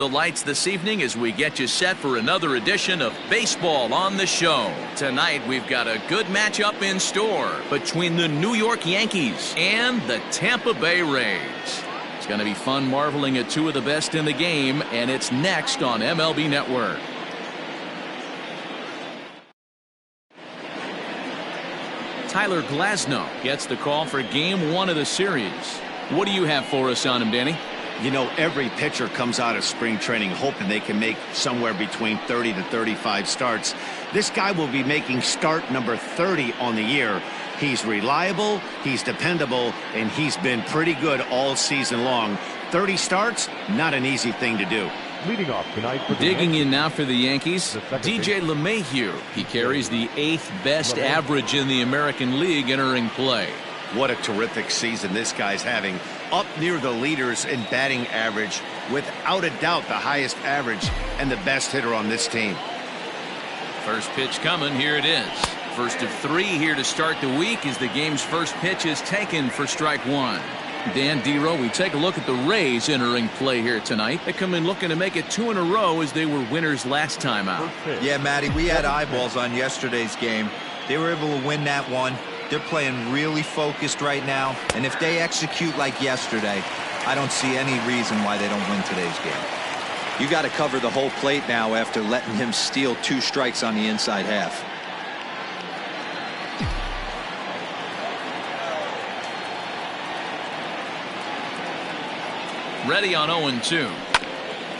the lights this evening as we get you set for another edition of Baseball on the Show. Tonight we've got a good matchup in store between the New York Yankees and the Tampa Bay Rays. It's going to be fun marveling at two of the best in the game, and it's next on MLB Network. Tyler Glasnow gets the call for Game 1 of the series. What do you have for us on him, Danny? You know, every pitcher comes out of spring training hoping they can make somewhere between 30 to 35 starts. This guy will be making start number 30 on the year. He's reliable, he's dependable, and he's been pretty good all season long. 30 starts, not an easy thing to do. Leading off tonight for Digging in now for the Yankees, DJ LeMahieu. He carries the 8th best average in the American League entering play. What a terrific season this guy's having. Up near the leaders in batting average, without a doubt the highest average and the best hitter on this team. First pitch coming, here it is. First of 3 here to start the week as the game's first pitch is taken for strike 1. Dan Dero, we take a look at the Rays entering play here tonight. They come in looking to make it 2 in a row as they were winners last time out. Yeah, Matty, we had eyeballs on yesterday's game. They were able to win that one. They're playing really focused right now, and if they execute like yesterday, I don't see any reason why they don't win today's game. You got to cover the whole plate now after letting him steal 2 strikes on the inside half. Ready on 0-2.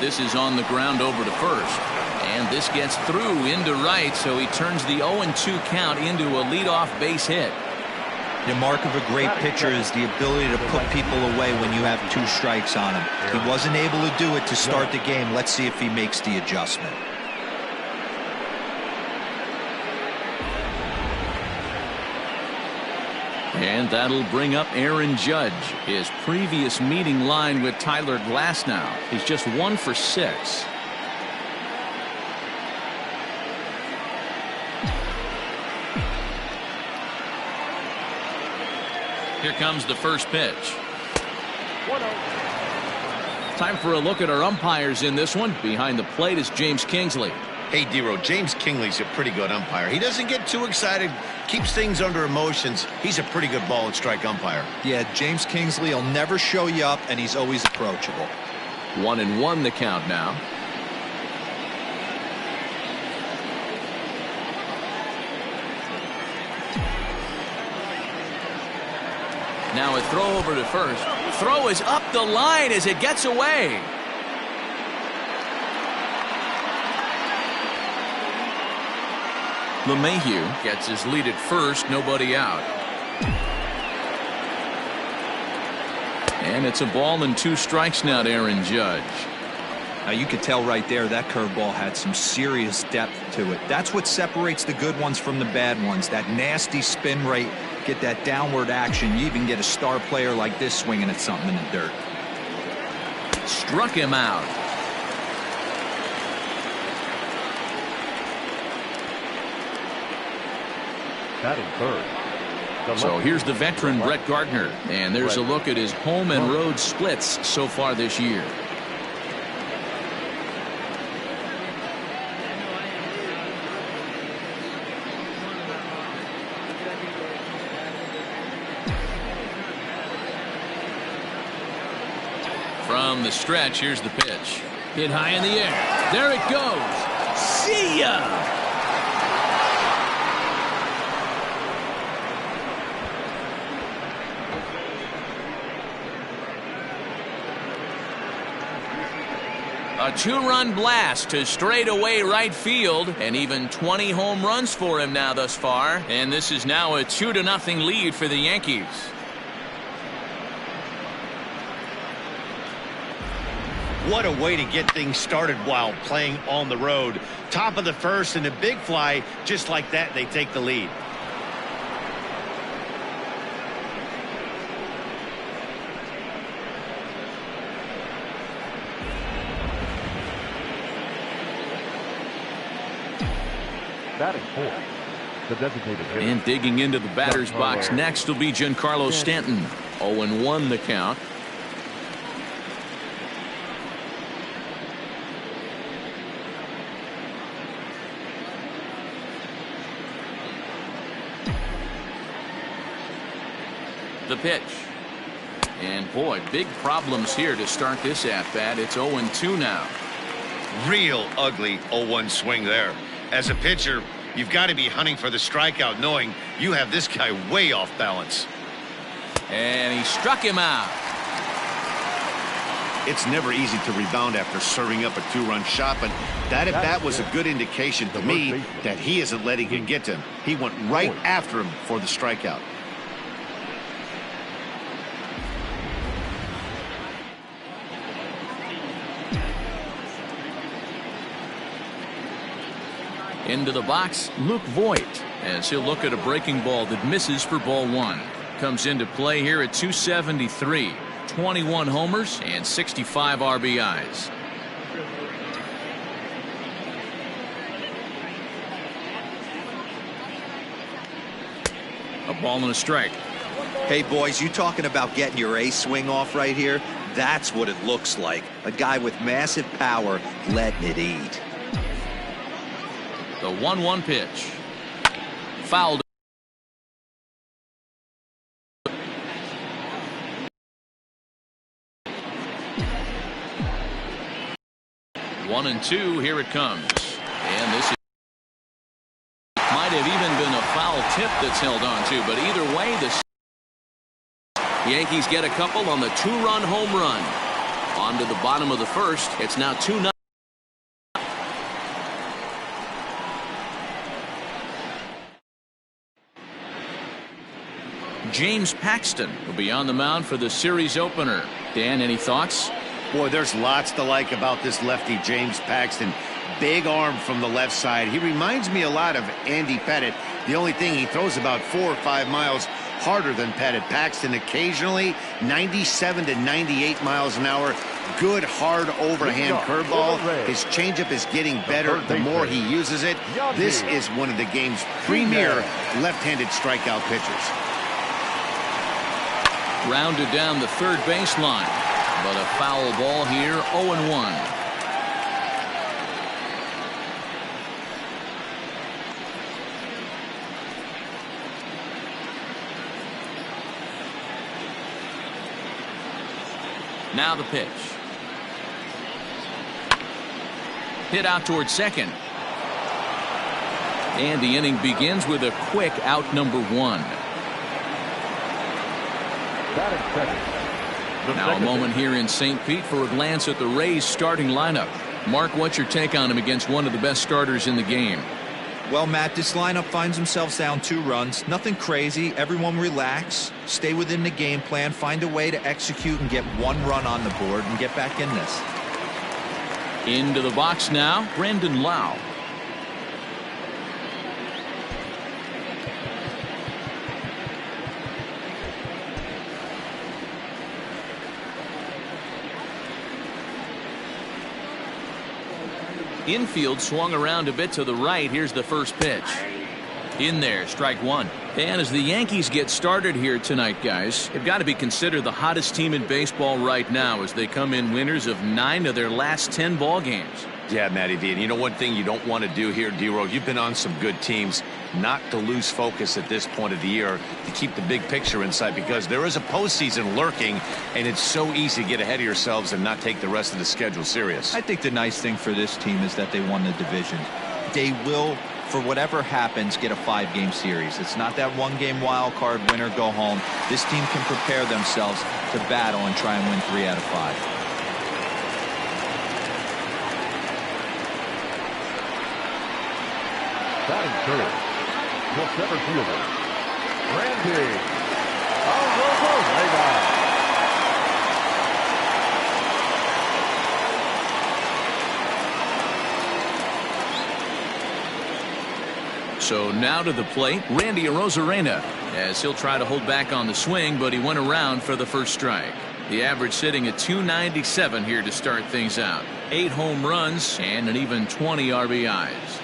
This is on the ground over to first. And this gets through into right, so he turns the 0-2 count into a leadoff base hit. The mark of a great pitcher is the ability to put people away when you have 2 strikes on him. He wasn't able to do it to start the game. Let's see if he makes the adjustment. And that'll bring up Aaron Judge. His previous meeting line with Tyler Glasnow. He's just 1 for 6. Here comes the first pitch. Time for a look at our umpires in this one. Behind the plate is James Kingsley. Hey, Dero, James Kingsley's a pretty good umpire. He doesn't get too excited, keeps things under emotions. He's a pretty good ball and strike umpire. Yeah, James Kingsley will never show you up, and he's always approachable. 1-1 the count now. Now a throw over to first. Throw is up the line as it gets away. LeMahieu gets his lead at first, nobody out. And it's a ball and 2 strikes now to Aaron Judge. Now you could tell right there that curveball had some serious depth to it. That's what separates the good ones from the bad ones. That nasty spin rate, get that downward action. You even get a star player like this swinging at something in the dirt. Struck him out. batting third. So here's the veteran Brett Gardner, and there's a look at his home and road splits so far this year. From the stretch, here's the pitch. Hit high in the air. There it goes. See ya! A 2-run blast to straightaway right field, and even 20 home runs for him now thus far. And this is now a 2-0 lead for the Yankees. What a way to get things started while playing on the road. Top of the first and a big fly, just like that, they take the lead. Batting fourth, the designated hitter. And digging into the batter's box next will be Giancarlo Stanton. 0-1 the count. The pitch. And boy, big problems here to start this at-bat. It's 0-2 now. Real ugly 0-1 swing there. As a pitcher, you've got to be hunting for the strikeout, knowing you have this guy way off balance. And he struck him out. It's never easy to rebound after serving up a 2-run shot, but that at-bat was a good indication to me that he isn't letting it get to him. He went right after him for the strikeout. Into the box, Luke Voigt, as he'll look at a breaking ball that misses for ball 1. Comes into play here at 273. 21 homers and 65 RBIs. A ball and a strike. Hey, boys, you talking about getting your ace swing off right here? That's what it looks like. A guy with massive power letting it eat. The 1-1 pitch. Fouled. 1-2. Here it comes. And this might have even been a foul tip that's held on to, but either way, the Yankees get a couple on the 2-run home run. On to the bottom of the first. It's now 2-0. James Paxton will be on the mound for the series opener. Dan, any thoughts? Boy, there's lots to like about this lefty, James Paxton. Big arm from the left side. He reminds me a lot of Andy Pettitte. The only thing, he throws about 4 or 5 miles harder than Pettitte. Paxton occasionally 97 to 98 miles an hour. Good, hard overhand curveball. His changeup is getting better the more he uses it. This is one of the game's premier left-handed strikeout pitchers. Rounded down the third baseline, but a foul ball here. 0-1. Now the pitch. Hit out towards second. And the inning begins with a quick out number 1. Now a moment here in St. Pete for a glance at the Rays starting lineup. Mark, what's your take on him against one of the best starters in the game? Well, Matt, this lineup finds themselves down 2 runs. Nothing crazy. Everyone relax. Stay within the game plan. Find a way to execute and get 1 run on the board and get back in this. Into the box now, Brandon Lau. Infield swung around a bit to the right. Here's the first pitch. In there, strike 1. And as the Yankees get started here tonight, guys, they've got to be considered the hottest team in baseball right now as they come in winners of 9 of their last 10 ball games. Yeah, Matty D. And you know one thing you don't want to do here, D-Row, you've been on some good teams, not to lose focus at this point of the year, to keep the big picture in sight, because there is a postseason lurking, and it's so easy to get ahead of yourselves and not take the rest of the schedule serious. I think the nice thing for this team is that they won the division. They will, for whatever happens, get a 5-game series. It's not that 1-game wild card, win or go home. This team can prepare themselves to battle and try and win 3 out of 5. Batting third, the center fielder, Randy Arozarena. So now to the plate, Randy Arozarena, as he'll try to hold back on the swing, but he went around for the first strike. The average sitting at 297 here to start things out. 8 home runs and an even 20 RBIs.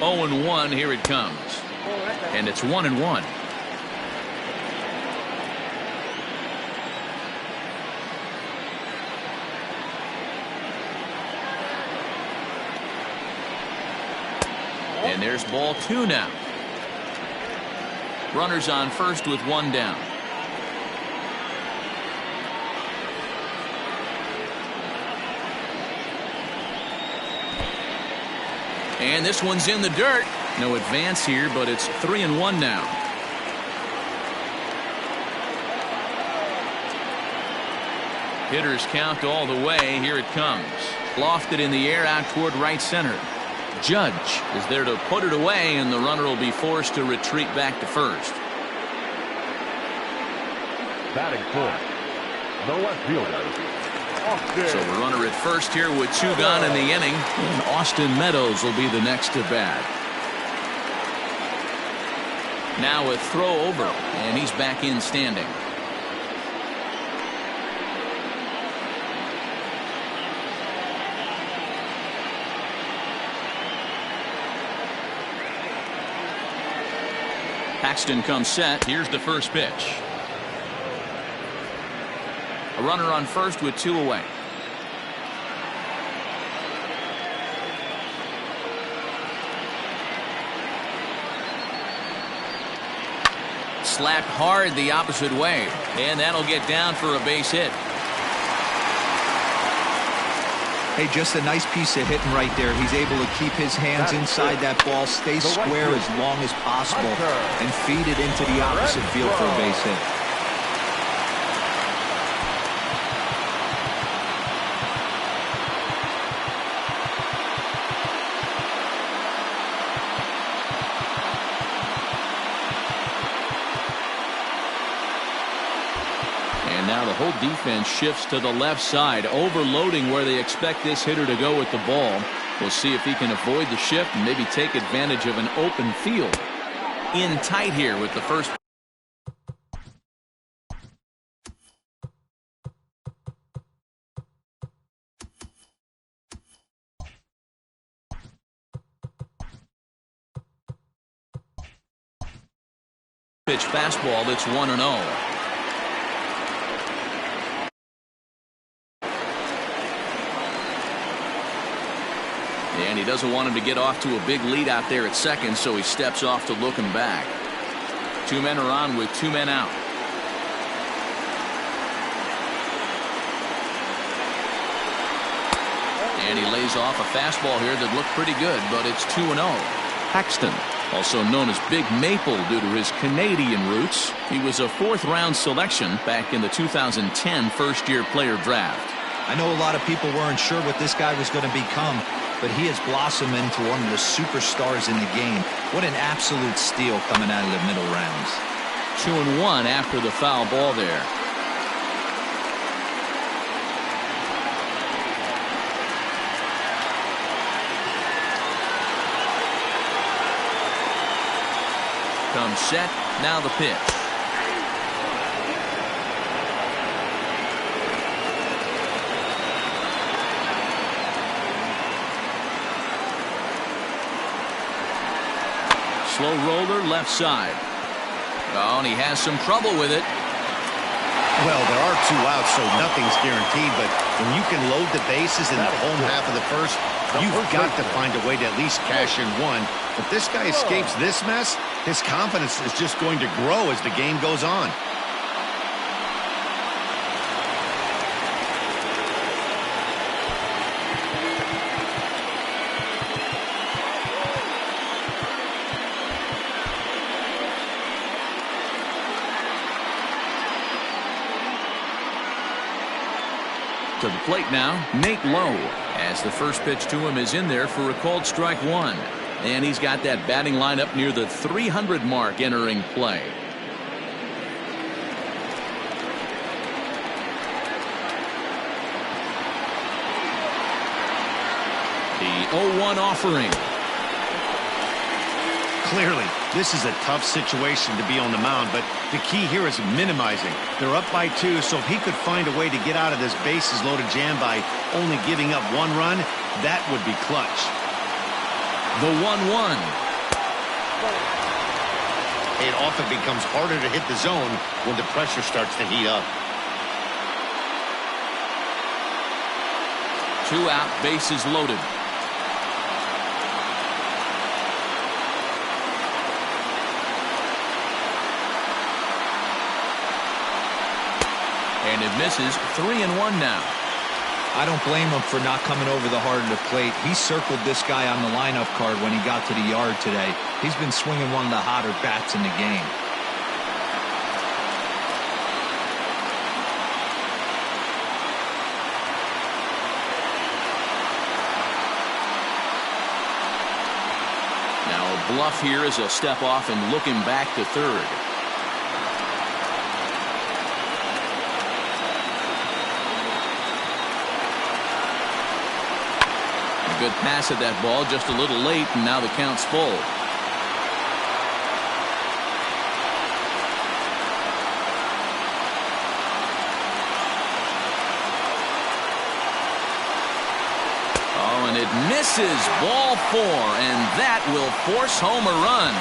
Oh and 1, here it comes. And it's 1-1. And there's ball 2 now. Runners on first with 1 down. And this one's in the dirt. No advance here, but it's 3-1 now. Hitters count all the way. Here it comes. Lofted in the air out toward right center. Judge is there to put it away, and the runner will be forced to retreat back to first. Batting fourth, the left fielder, Austin. So the runner at first here with 2 gone in the inning, and Austin Meadows will be the next to bat. Now a throw over, and he's back in standing. Paxton comes set. Here's the first pitch. A runner on first with 2 away. Slapped hard the opposite way, and that'll get down for a base hit. Hey, just a nice piece of hitting right there. He's able to keep his hands inside that ball, stay square as long as possible, and feed it into the opposite field for a base hit. Now the whole defense shifts to the left side, overloading where they expect this hitter to go with the ball. We'll see if he can avoid the shift and maybe take advantage of an open field. In tight here with the first. Pitch fastball that's 1-0. And he doesn't want him to get off to a big lead out there at second, so he steps off to look him back. 2 men are on with 2 men out. And he lays off a fastball here that looked pretty good, but it's 2-0. Paxton, also known as Big Maple due to his Canadian roots. He was a 4th-round selection back in the 2010 first-year player draft. I know a lot of people weren't sure what this guy was going to become, but he has blossomed into one of the superstars in the game. What an absolute steal coming out of the middle rounds. 2-1 after the foul ball there. Comes set. Now the pitch. Slow roller left side. Oh, and he has some trouble with it. Well, there are 2 outs, so nothing's guaranteed, but when you can load the bases in the home half of the first, you've got to find a way to at least cash in 1. If this guy escapes this mess, his confidence is just going to grow as the game goes on. To the plate now, Nate Lowe, as the first pitch to him is in there for a called strike 1. And he's got that batting lineup near the 300 mark entering play. The 0-1 offering. Clearly, this is a tough situation to be on the mound, but the key here is minimizing. They're up by 2, so if he could find a way to get out of this bases-loaded jam by only giving up 1 run, that would be clutch. The 1-1. It often becomes harder to hit the zone when the pressure starts to heat up. 2 out, bases loaded. And it misses. 3-1 now. I don't blame him for not coming over the heart of the plate. He circled this guy on the lineup card when he got to the yard today. He's been swinging one of the hotter bats in the game. Now a bluff here is a step off and looking back to third. Good pass at that ball, just a little late, and now the count's full. Oh, and it misses. Ball 4, and that will force home a run.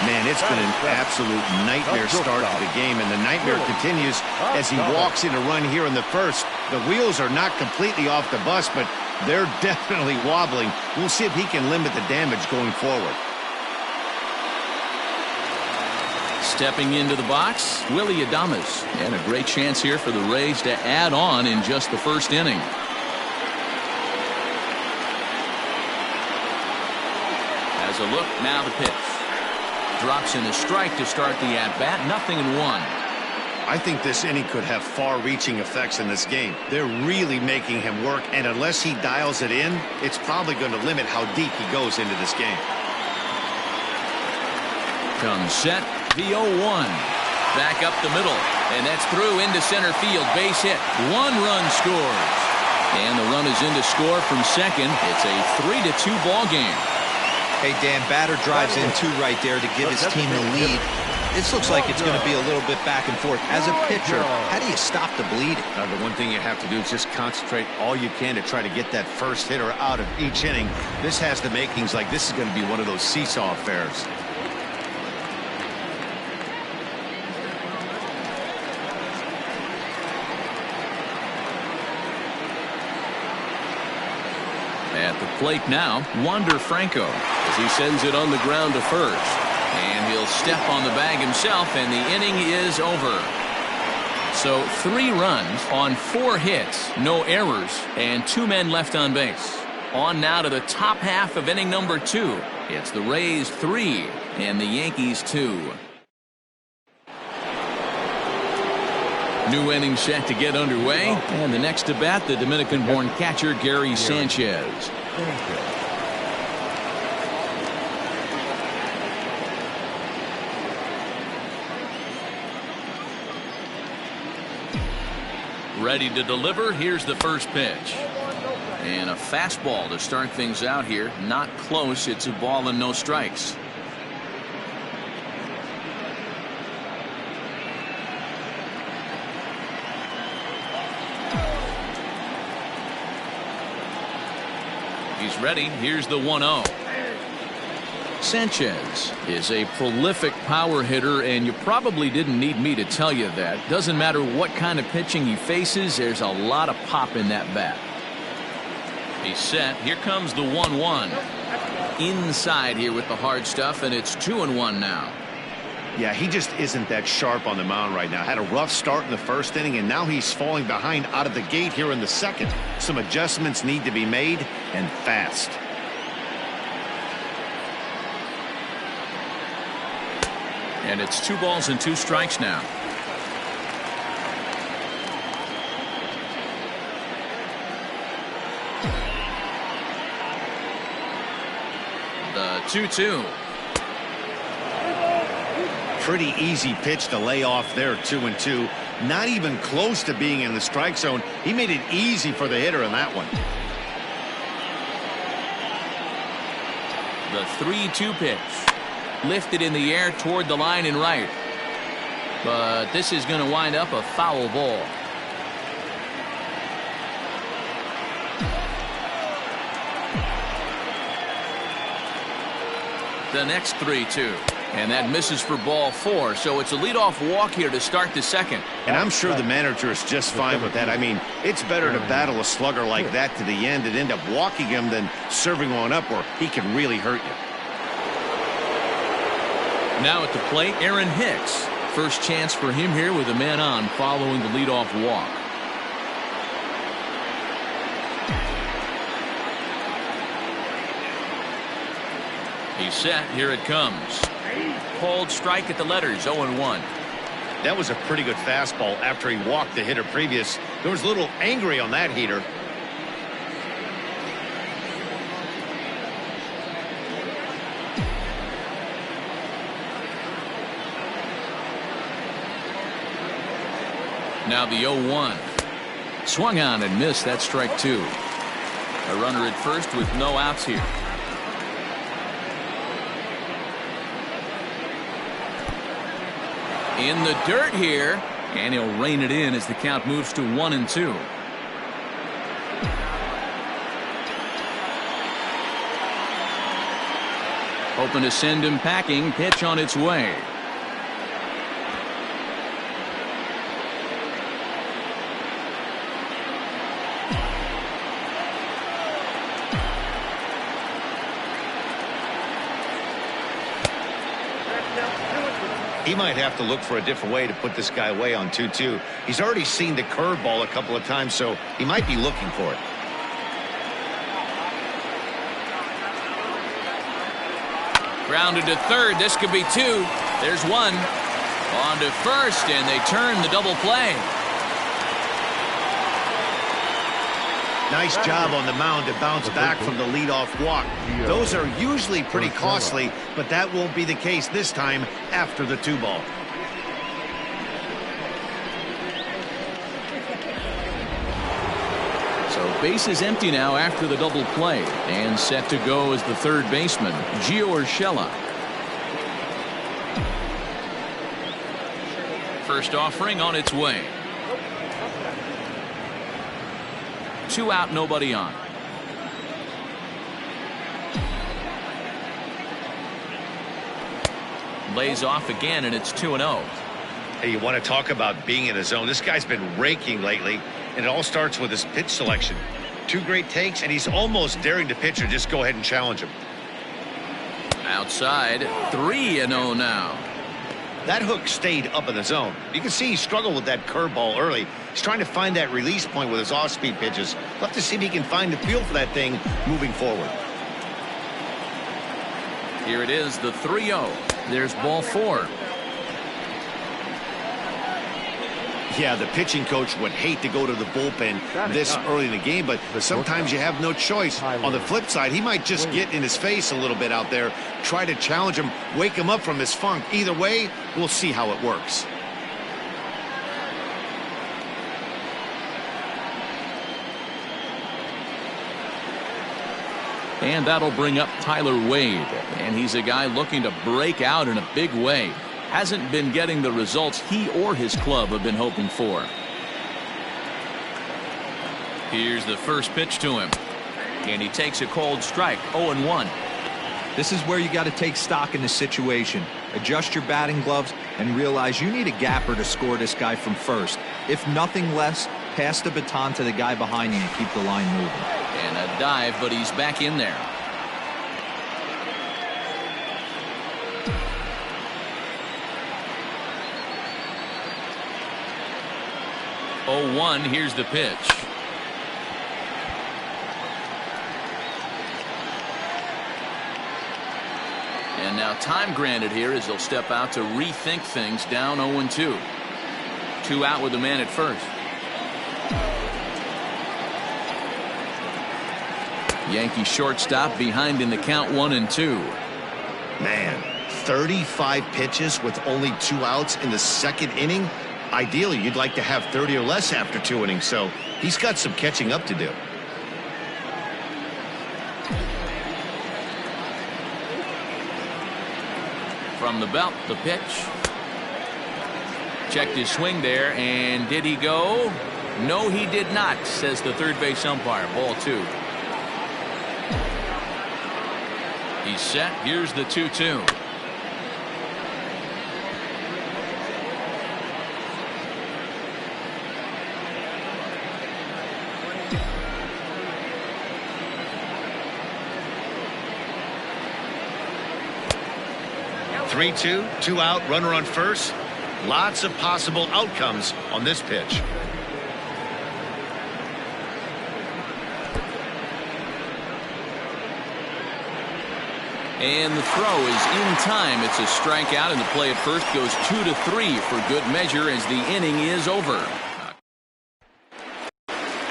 Man, it's been an absolute nightmare start to the game, and the nightmare continues as he walks in a run here in the first. The wheels are not completely off the bus, but they're definitely wobbling. We'll see if he can limit the damage going forward. Stepping into the box, Willie Adames. And a great chance here for the Rays to add on in just the first inning. As a look, now the pitch. Drops in a strike to start the at-bat. 0-1. I think this inning could have far-reaching effects in this game. They're really making him work, and unless he dials it in, it's probably going to limit how deep he goes into this game. Comes set, the 0-1. Back up the middle, and that's through into center field. Base hit. 1 run scores. And the run is in to score from second. It's a 3-2 ball game. Hey, Dan, batter drives in 2 right there to give his team the lead. This looks like it's going to be a little bit back and forth. As a pitcher, how do you stop the bleeding? The one thing you have to do is just concentrate all you can to try to get that first hitter out of each inning. This has the makings like this is going to be one of those seesaw affairs. At the plate now, Wander Franco as he sends it on the ground to first. And he'll step on the bag himself, and the inning is over. So 3 runs on 4 hits, no errors, and 2 men left on base. On now to the top half of inning number 2. It's the Rays 3 and the Yankees 2. New inning set to get underway, and the next to bat, the Dominican-born catcher Gary Sanchez. Ready to deliver. Here's the first pitch. And a fastball to start things out here. Not close. It's a ball and no strikes. He's ready. Here's the 1-0. Sanchez is a prolific power hitter, and you probably didn't need me to tell you that. Doesn't matter what kind of pitching he faces, there's a lot of pop in that bat. He's set. Here comes the 1-1. Inside here with the hard stuff, and it's 2-1 now. Yeah, he just isn't that sharp on the mound right now. Had a rough start in the first inning, and now he's falling behind out of the gate here in the second. Some adjustments need to be made, and fast. And it's 2 balls and 2 strikes now. The 2-2. Pretty easy pitch to lay off there, 2-2. Not even close to being in the strike zone. He made it easy for the hitter in that one. The 3-2 pitch. Lifted in the air toward the line and right. But this is going to wind up a foul ball. The next 3-2. And that misses for ball 4. So it's a leadoff walk here to start the second. And I'm sure the manager is just fine with that. I mean, it's better to battle a slugger like that to the end and end up walking him than serving one up where he can really hurt you. Now at the plate, Aaron Hicks. First chance for him here with a man on following the leadoff walk. He's set. Here it comes. Cold strike at the letters. 0-1. That was a pretty good fastball after he walked the hitter previous. There was a little angry on that heater. Now the 0-1. Swung on and missed. That's strike 2. A runner at first with no outs here. In the dirt here, and he'll rein it in as the count moves to 1-2. Hoping to send him packing. Pitch on its way. He might have to look for a different way to put this guy away on 2-2. He's already seen the curveball a couple of times, so he might be looking for it. Grounded to third. This could be 2. There's 1. On to first, and they turn the double play. Nice job on the mound to bounce back from the leadoff walk. Those are usually pretty costly, but that won't be the case this time after the 2-ball. So base is empty now after the double play, and set to go as the third baseman, Gio Urshela. First offering on its way. 2 out, nobody on. Lays off again, and it's 2-0. Hey, you want to talk about being in the zone? This guy's been raking lately, and it all starts with his pitch selection. 2 great takes, and he's almost daring the pitcher just go ahead and challenge him. Outside, 3-0 now. That hook stayed up in the zone. You can see he struggled with that curveball early. He's trying to find that release point with his off-speed pitches. We'll have to see if he can find the feel for that thing moving forward. Here it is, the 3-0. There's ball 4. Yeah, the pitching coach would hate to go to the bullpen this early in the game, but sometimes you have no choice. On the flip side, he might just get in his face a little bit out there, try to challenge him, wake him up from his funk. Either way, we'll see how it works. And that'll bring up Tyler Wade, and he's a guy looking to break out in a big way. Hasn't been getting the results he or his club have been hoping for. Here's the first pitch to him, and he takes a cold strike. 0-1. This is where you got to take stock in the situation. Adjust your batting gloves and realize you need a gapper to score this guy from first. If nothing less, pass the baton to the guy behind you and keep the line moving. And a dive, but he's back in there. Here's the pitch. And now time granted here as he'll step out to rethink things, down 0-2. 2 out with the man at first. Yankee shortstop behind in the count, 1-2. Man, 35 pitches with only 2 outs in the second inning. Ideally, you'd like to have 30 or less after 2 innings, so he's got some catching up to do. From the belt, the pitch. Checked his swing there, and did he go? No, he did not, says the third base umpire. Ball 2. He's set. Here's the 2-2. Three, 2 out, runner on first. Lots of possible outcomes on this pitch. And the throw is in time. It's a strikeout, and the play at first goes 2-3 for good measure as the inning is over.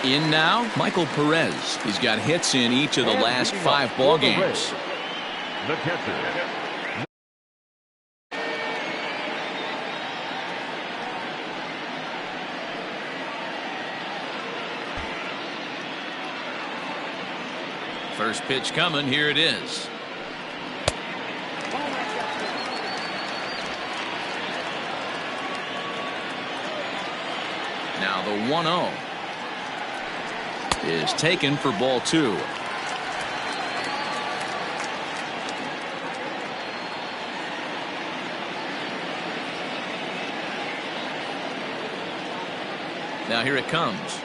In now, Michael Perez. He's got hits in each of the last 5 ball games. The catcher. First pitch coming. Here it is. Now the 1-0 is taken for ball 2. Now here it comes.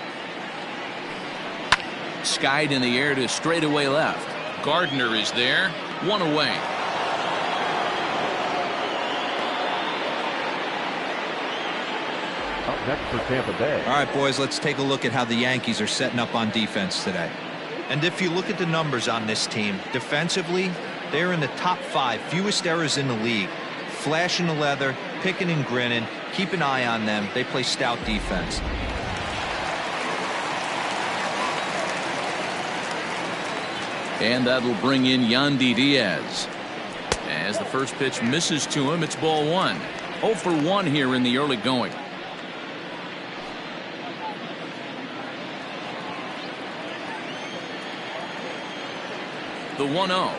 Skied in the air to straightaway left. Gardner is there. 1 away. Up next for Tampa Bay. All right, boys, let's take a look at how the Yankees are setting up on defense today. And if you look at the numbers on this team, defensively, they're in the top 5 fewest errors in the league. Flashing the leather, picking and grinning, keep an eye on them. They play stout defense. And that'll bring in Yandy Diaz. As the first pitch misses to him, it's ball 1. 0 for 1 here in the early going. The 1-0.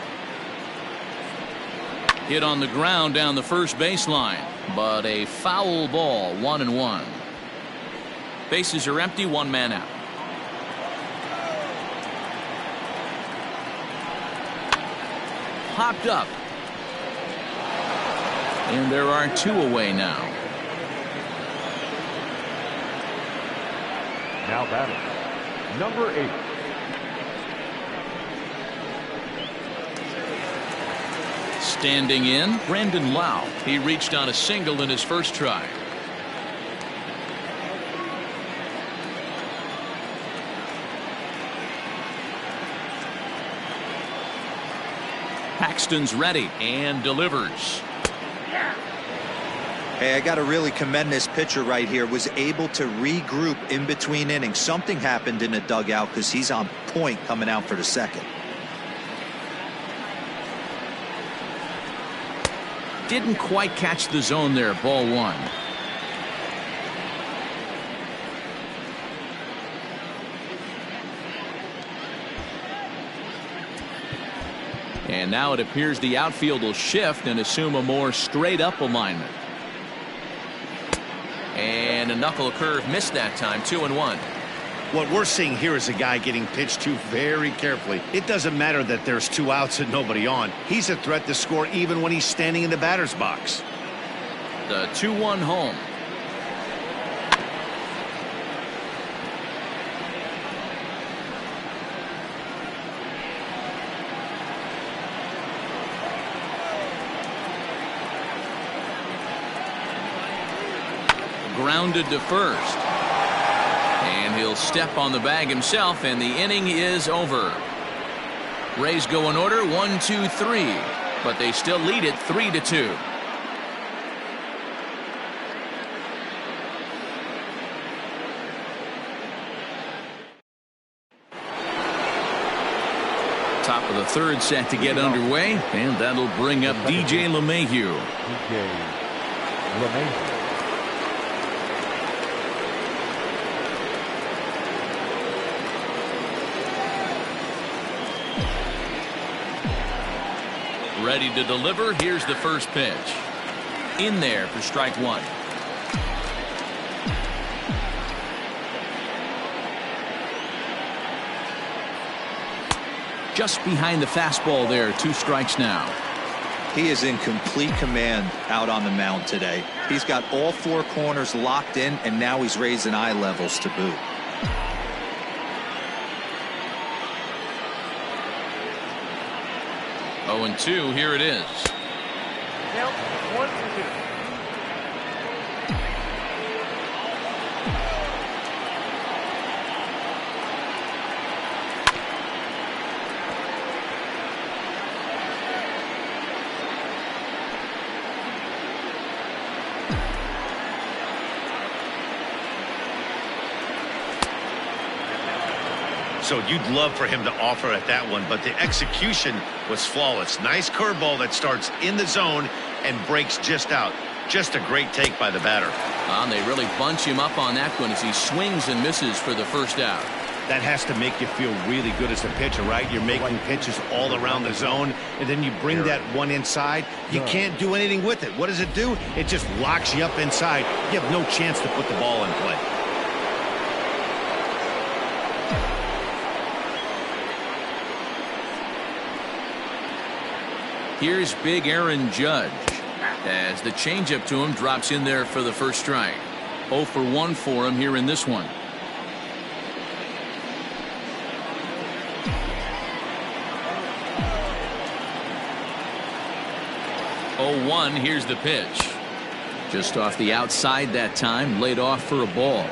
Hit on the ground down the first baseline, but a foul ball. 1-1. Bases are empty. 1 man out. Popped up. And there are 2 away now. Now batting, number 8. Standing in, Brandon Lau. He reached on a single in his first try. Paxton's ready and delivers. Hey, I got to really commend this pitcher right here. Was able to regroup in between innings. Something happened in the dugout because he's on point coming out for the second. Didn't quite catch the zone there. Ball 1. And now it appears the outfield will shift and assume a more straight up alignment. And a knuckle curve missed that time. 2-1. What we're seeing here is a guy getting pitched to very carefully. It doesn't matter that there's 2 outs and nobody on. He's a threat to score even when he's standing in the batter's box. The 2-1 home. Grounded to first. And he'll step on the bag himself, and the inning is over. Rays go in order 1, 2, 3, but they still lead it 3-2. Top of the 3rd set to get underway, and that'll bring up DJ LeMahieu. DJ LeMahieu. Ready to deliver. Here's the first pitch. In there for strike 1. Just behind the fastball there. 2 strikes now. He is in complete command out on the mound today. He's got all 4 corners locked in, and now he's raising eye levels to boot. Oh, and 2. Here it is. So you'd love for him to offer at that one, but the execution was flawless. Nice curveball that starts in the zone and breaks just out. Just a great take by the batter. They really bunch him up on that one as he swings and misses for the first out. That has to make you feel really good as a pitcher, right? You're making pitches all around the zone, and then you bring that one inside. You can't do anything with it. What does it do? It just locks you up inside. You have no chance to put the ball in play. Here's big Aaron Judge as the changeup to him drops in there for the first strike. 0 for 1 for him here in this one. 0-1. Here's the pitch. Just off the outside that time, laid off for a ball.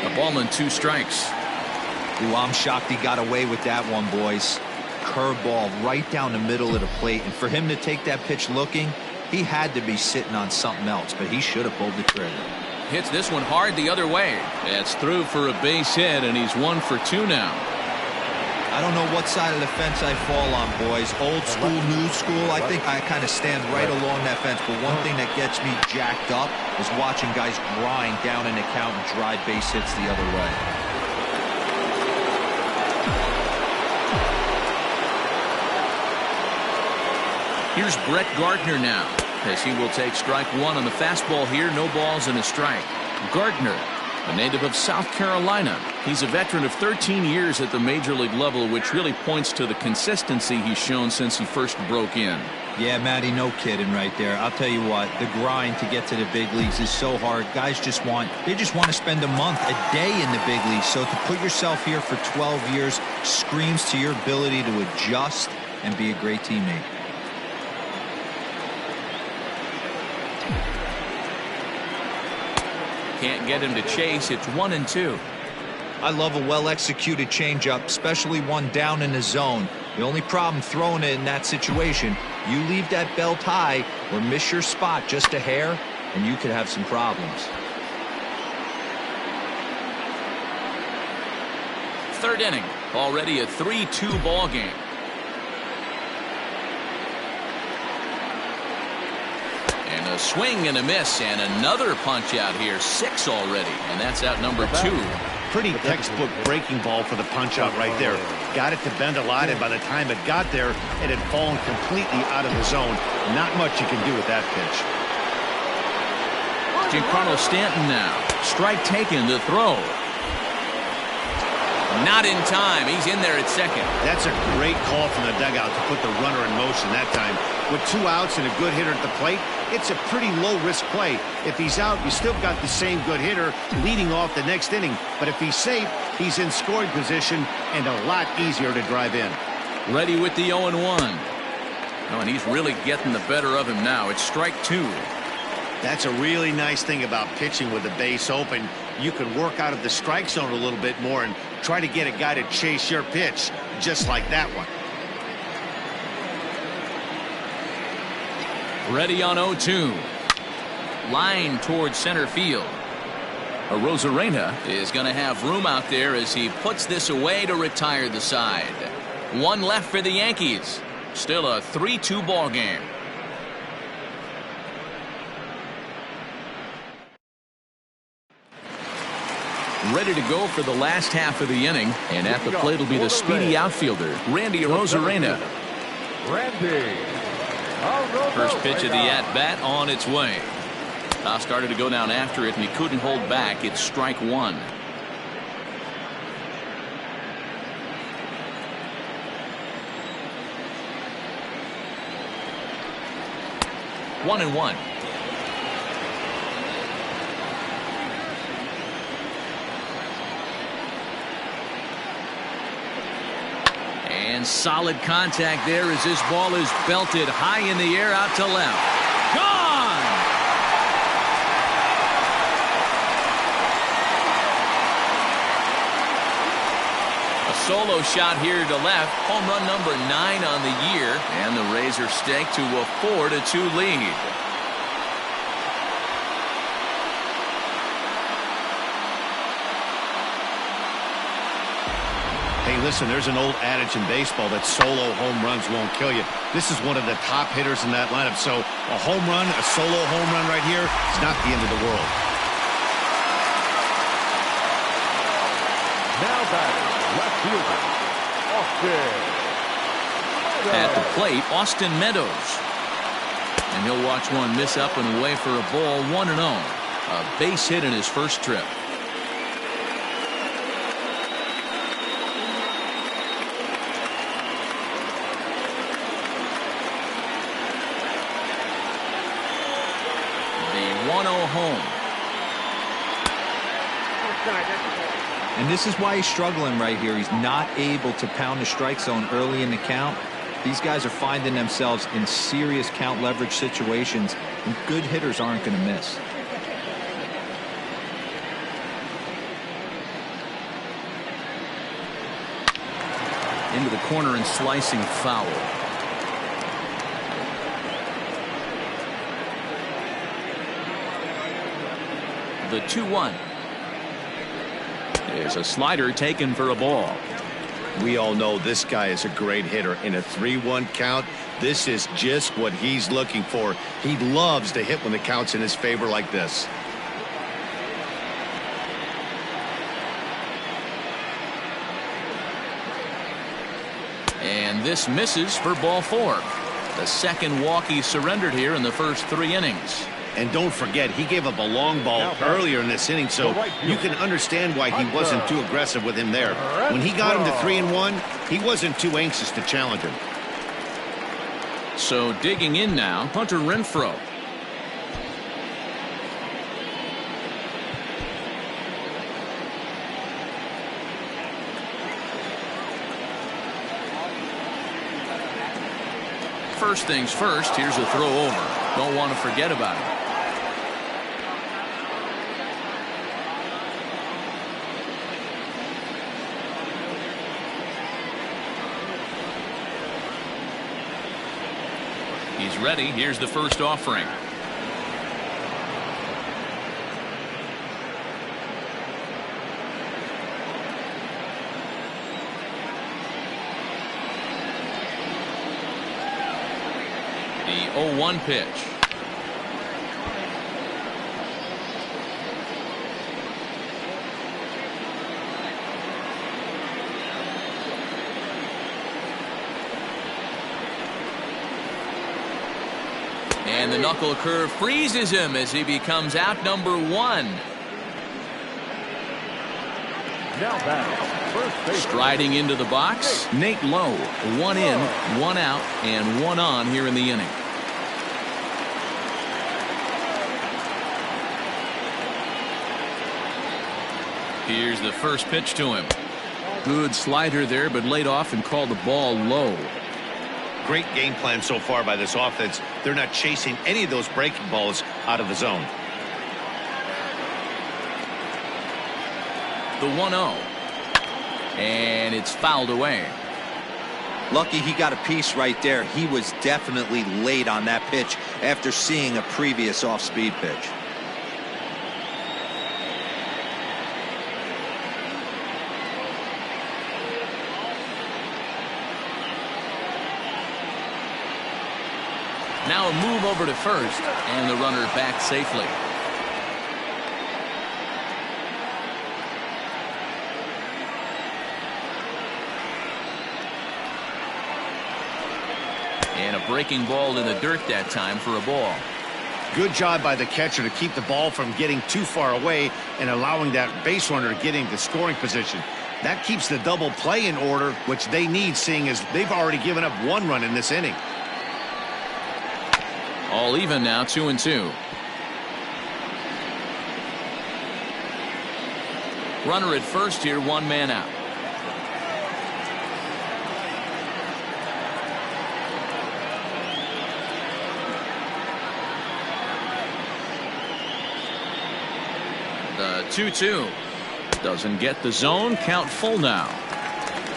A ball and 2 strikes. Ooh, I'm shocked he got away with that one, boys. Curveball right down the middle of the plate, and for him to take that pitch looking, he had to be sitting on something else, but he should have pulled the trigger. Hits this one hard the other way. It's through for a base hit, and he's 1 for 2 now. I don't know what side of the fence I fall on, boys. Old school, new school. I think I kind of stand right along that fence. But one thing that gets me jacked up is watching guys grind down an account and drive base hits the other way. Here's Brett Gardner now, as he will take strike 1 on the fastball here. No balls and a strike. Gardner, a native of South Carolina. He's a veteran of 13 years at the major league level, which really points to the consistency he's shown since he first broke in. Yeah, Matty, no kidding right there. I'll tell you what, the grind to get to the big leagues is so hard. Guys just want to spend a month, a day in the big leagues. So to put yourself here for 12 years screams to your ability to adjust and be a great teammate. Can't get him to chase. It's 1-2. I love a well-executed changeup, especially one down in the zone. The only problem throwing it in that situation, you leave that belt high or miss your spot just a hair, and you could have some problems. Third inning, already a 3-2 ball game. And a swing and a miss, and another punch out here. 6 already, and that's out number 2. Pretty textbook breaking ball for the punch out right there. Got it to bend a lot, and by the time it got there, it had fallen completely out of the zone. Not much you can do with that pitch. Giancarlo Stanton now. Strike taken, the throw. Not in time. He's in there at second. That's a great call from the dugout to put the runner in motion that time. With 2 outs and a good hitter at the plate, it's a pretty low-risk play. If he's out, you still got the same good hitter leading off the next inning. But if he's safe, he's in scoring position and a lot easier to drive in. Ready with the 0-1. Oh, and he's really getting the better of him now. It's strike 2. That's a really nice thing about pitching with the base open. You can work out of the strike zone a little bit more and try to get a guy to chase your pitch, just like that one. Ready on 0-2. Line towards center field. Rosarena is going to have room out there as he puts this away to retire the side. 1 left for the Yankees. Still a 3-2 ball game. Ready to go for the last half of the inning, and at the plate will be the speedy outfielder, Randy Rosarena. First pitch of the at-bat on its way. Started to go down after it, and he couldn't hold back. It's strike 1. One and 1. And solid contact there as this ball is belted high in the air out to left. Gone! A solo shot here to left. Home run number 9 on the year. And the Rays are staked to a 4-2 lead. Hey, listen, there's an old adage in baseball that solo home runs won't kill you. This is one of the top hitters in that lineup. So a home run, a solo home run right here, is not the end of the world. Now batting, left fielder, Austin. At the plate, Austin Meadows. And he'll watch one miss up and away for a ball, 1-0. A base hit in his first trip. The 1-0 home. And this is why he's struggling right here. He's not able to pound the strike zone early in the count. These guys are finding themselves in serious count leverage situations, and good hitters aren't going to miss. Into the corner and slicing foul. The 2-1. There's a slider taken for a ball. We all know this guy is a great hitter. In a 3-1 count, this is just what he's looking for. He loves to hit when the count's in his favor like this. And this misses for ball 4. The second walk he surrendered here in the first 3 innings. And don't forget, he gave up a long ball earlier in this inning, so you can understand why he wasn't too aggressive with him there. When he got him to 3-1, he wasn't too anxious to challenge him. So digging in now, Hunter Renfroe. First things first, here's a throw over. Don't want to forget about it. He's ready. Here's the first offering. The 0-1 pitch. And the knuckle curve freezes him as he becomes out number 1. Now batting, first base. Striding into the box, Nate Lowe. 1 in, 1 out, and 1 on here in the inning. Here's the first pitch to him. Good slider there, but laid off and called the ball low. Great game plan so far by this offense. They're not chasing any of those breaking balls out of the zone. The 1-0. And it's fouled away. Lucky he got a piece right there. He was definitely late on that pitch after seeing a previous off-speed pitch. Now a move over to first, and the runner back safely. And a breaking ball in the dirt that time for a ball. Good job by the catcher to keep the ball from getting too far away and allowing that base runner to get into scoring position. That keeps the double play in order, which they need, seeing as they've already given up 1 run in this inning. All even now, 2-2. Runner at first here, 1 man out. The 2-2 doesn't get the zone. Count full now.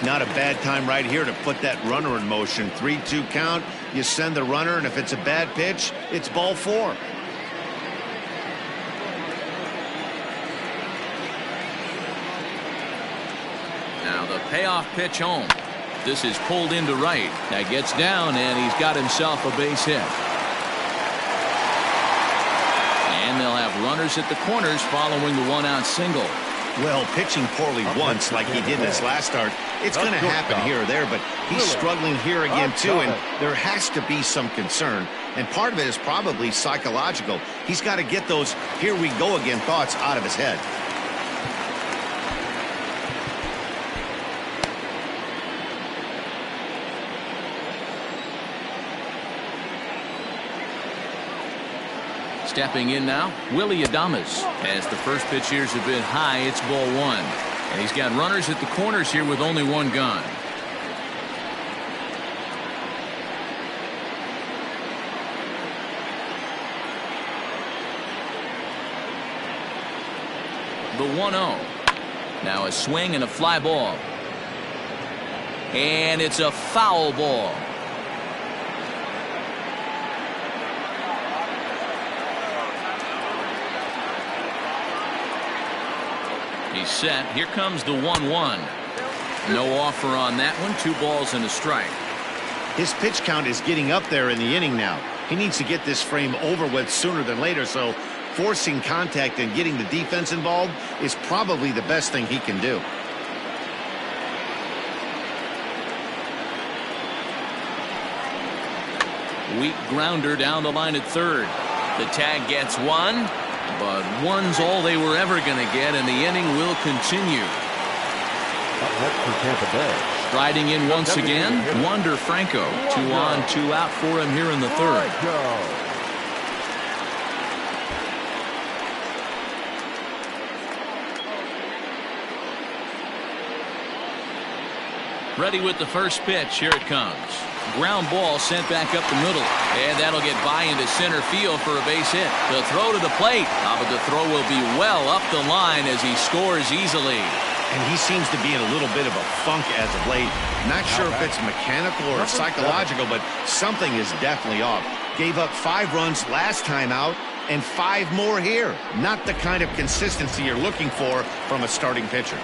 Not a bad time right here to put that runner in motion. 3-2 count. You send the runner, and if it's a bad pitch, it's ball 4. Now the Payoff pitch home. This is pulled into right. That gets down, and he's got himself a base hit. And they'll have runners at the corners following the one-out single. Well, pitching poorly once like he did in his last start, it's going to happen here or there, but he's struggling here again too, and there has to be some concern. And part of it is probably psychological. He's got to get those "here we go again" thoughts out of his head. Stepping in now, Willie Adames. As the first pitch here's a bit high, it's ball one. And he's got runners at the corners here with only one gone. The 1-0. Now a swing and a fly ball. And it's a foul ball. He's set. Here comes the 1-1. No offer on that one. 2 balls and a strike. His pitch count is getting up there in the inning now. He needs to get this frame over with sooner than later, so forcing contact and getting the defense involved is probably the best thing he can do. Weak grounder down the line at third. The tag gets one. But one's all they were ever going to get, and the inning will continue. Up next for Tampa Bay. Striding in once again, Wander Franco. 2 on, 2 out for him here in the third. Ready with the first pitch. Here it comes. Ground ball sent back up the middle, and that'll get by into center field for a base hit. The throw to the plate, but the throw will be well up the line as he scores easily. And he seems to be in a little bit of a funk as of late. Not sure if it's mechanical or psychological, but something is definitely off. Gave up 5 runs last time out and 5 more here. Not the kind of consistency you're looking for from a starting pitcher.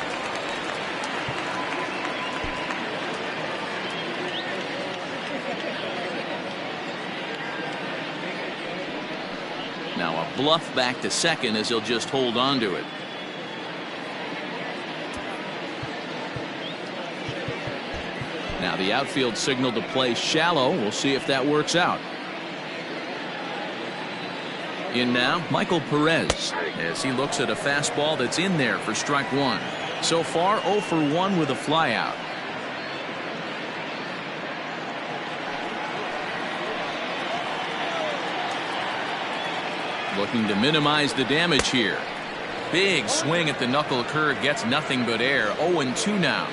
Now a bluff back to second as he'll just hold on to it. Now the outfield signal to play shallow. We'll see if that works out. In now, Michael Perez as he looks at a fastball that's in there for strike 1. So far 0 for 1 with a flyout. Looking to minimize the damage here. Big swing at the knuckle curve, gets nothing but air. 0-2 now.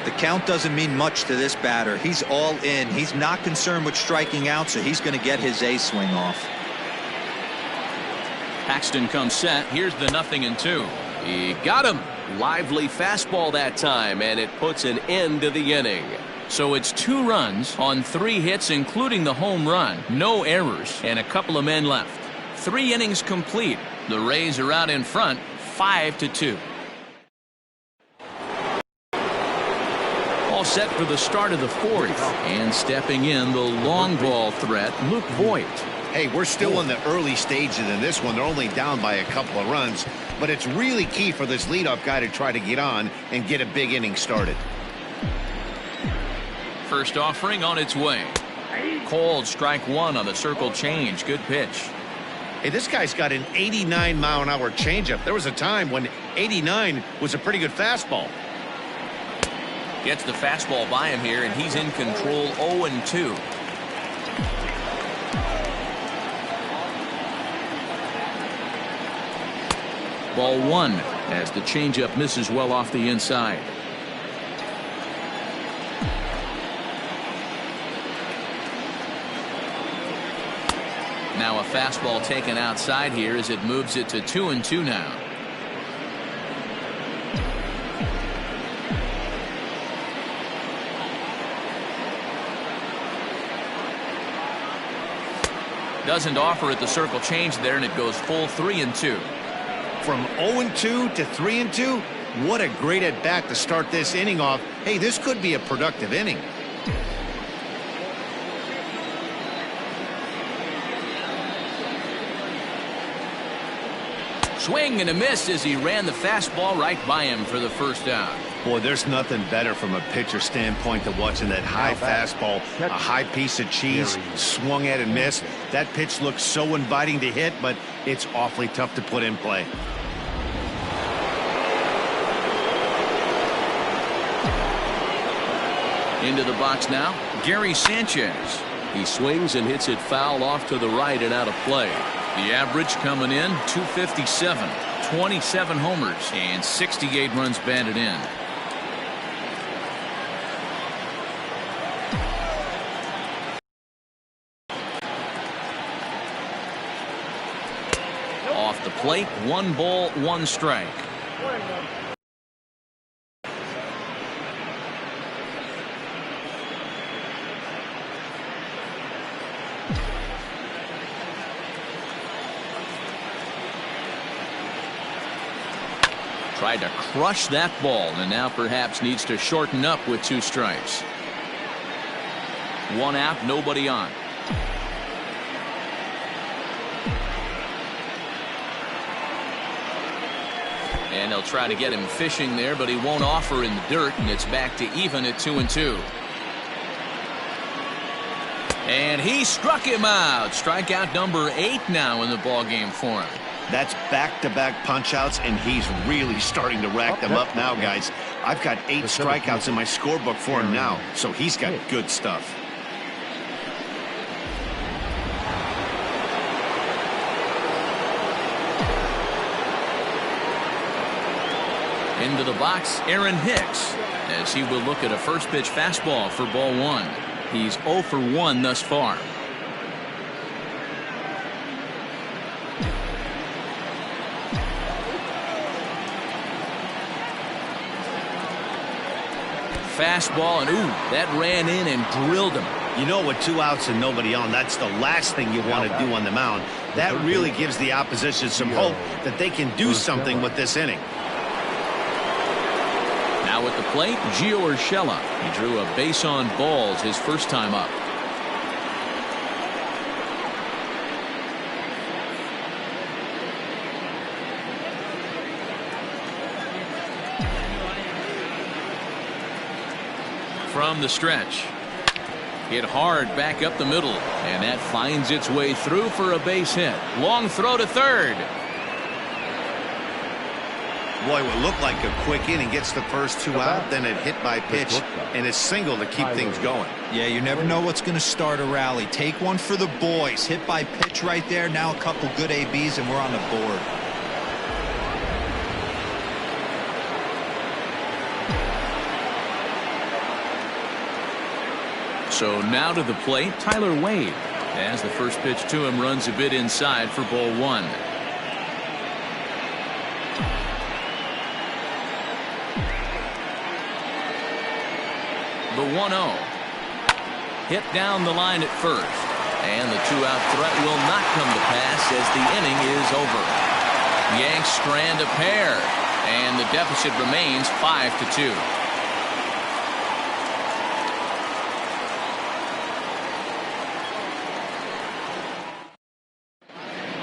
The count doesn't mean much to this batter. He's all in. He's not concerned with striking out, so he's going to get his A swing off. Paxton comes set. Here's the 0-2. He got him. Lively fastball that time, and it puts an end to the inning. So it's 2 runs on 3 hits, including the home run. No errors, and a couple of men left. 3 innings complete. The Rays are out in front, 5-2. All set for the start of the 4th. And stepping in, the long ball threat, Luke Voigt. Hey, we're still in the early stages in this one. They're only down by a couple of runs, but it's really key for this leadoff guy to try to get on and get a big inning started. First offering on its way. Called strike 1 on the circle change. Good pitch. Hey, this guy's got an 89-mile-an-hour changeup. There was a time when 89 was a pretty good fastball. Gets the fastball by him here, and he's in control. 0-2. Ball 1 as the changeup misses well off the inside. Now a fastball taken outside here as it moves it to 2-2 now. Doesn't offer at the circle change there, and it goes full 3-2. From 0-2 to 3-2, What a great at-bat to start this inning off. Hey, this could be a productive inning. Swing and a miss as he ran the fastball right by him for the first out. Boy, there's nothing better from a pitcher standpoint than watching that high fastball, a high piece of cheese, swung at and missed. That pitch looks so inviting to hit, but it's awfully tough to put in play. Into the box now, Gary Sanchez. He swings and hits it foul off to the right and out of play. The average coming in, 257, 27 homers, and 68 runs batted in. Off the plate, 1 ball, 1 strike. Tried to crush that ball and now perhaps needs to shorten up with 2 strikes. 1 out, nobody on. And they'll try to get him fishing there, but he won't offer in the dirt, and it's back to even at 2-2. And he struck him out. Strikeout number 8 now in the ballgame for him. That's back-to-back punch-outs, and he's really starting to rack them up now, guys. I've got 8 strikeouts in my scorebook for him now, so he's got good stuff. Into the box, Aaron Hicks, as he will look at a first pitch fastball for ball 1. He's 0 for 1 thus far. Fastball, and ooh, that ran in and drilled him. You know, with 2 outs and nobody on, that's the last thing you want to do on the mound. That really gives the opposition some hope that they can do something with this inning. Now at the plate, Gio Urshela. He drew a base on balls his first time up. From the stretch. Hit hard back up the middle, and that finds its way through for a base hit. Long throw to third. Boy, it would look like a quick inning. Gets the first 2 out, then it hit by pitch, and a single to keep things going. Yeah, you never know what's going to start a rally. Take one for the boys. Hit by pitch right there. Now a couple good ABs, and we're on the board. So now to the plate, Tyler Wade, as the first pitch to him runs a bit inside for ball 1. The 1-0. Hit down the line at first, and the 2-out threat will not come to pass as the inning is over. Yanks strand a pair, and the deficit remains 5-2.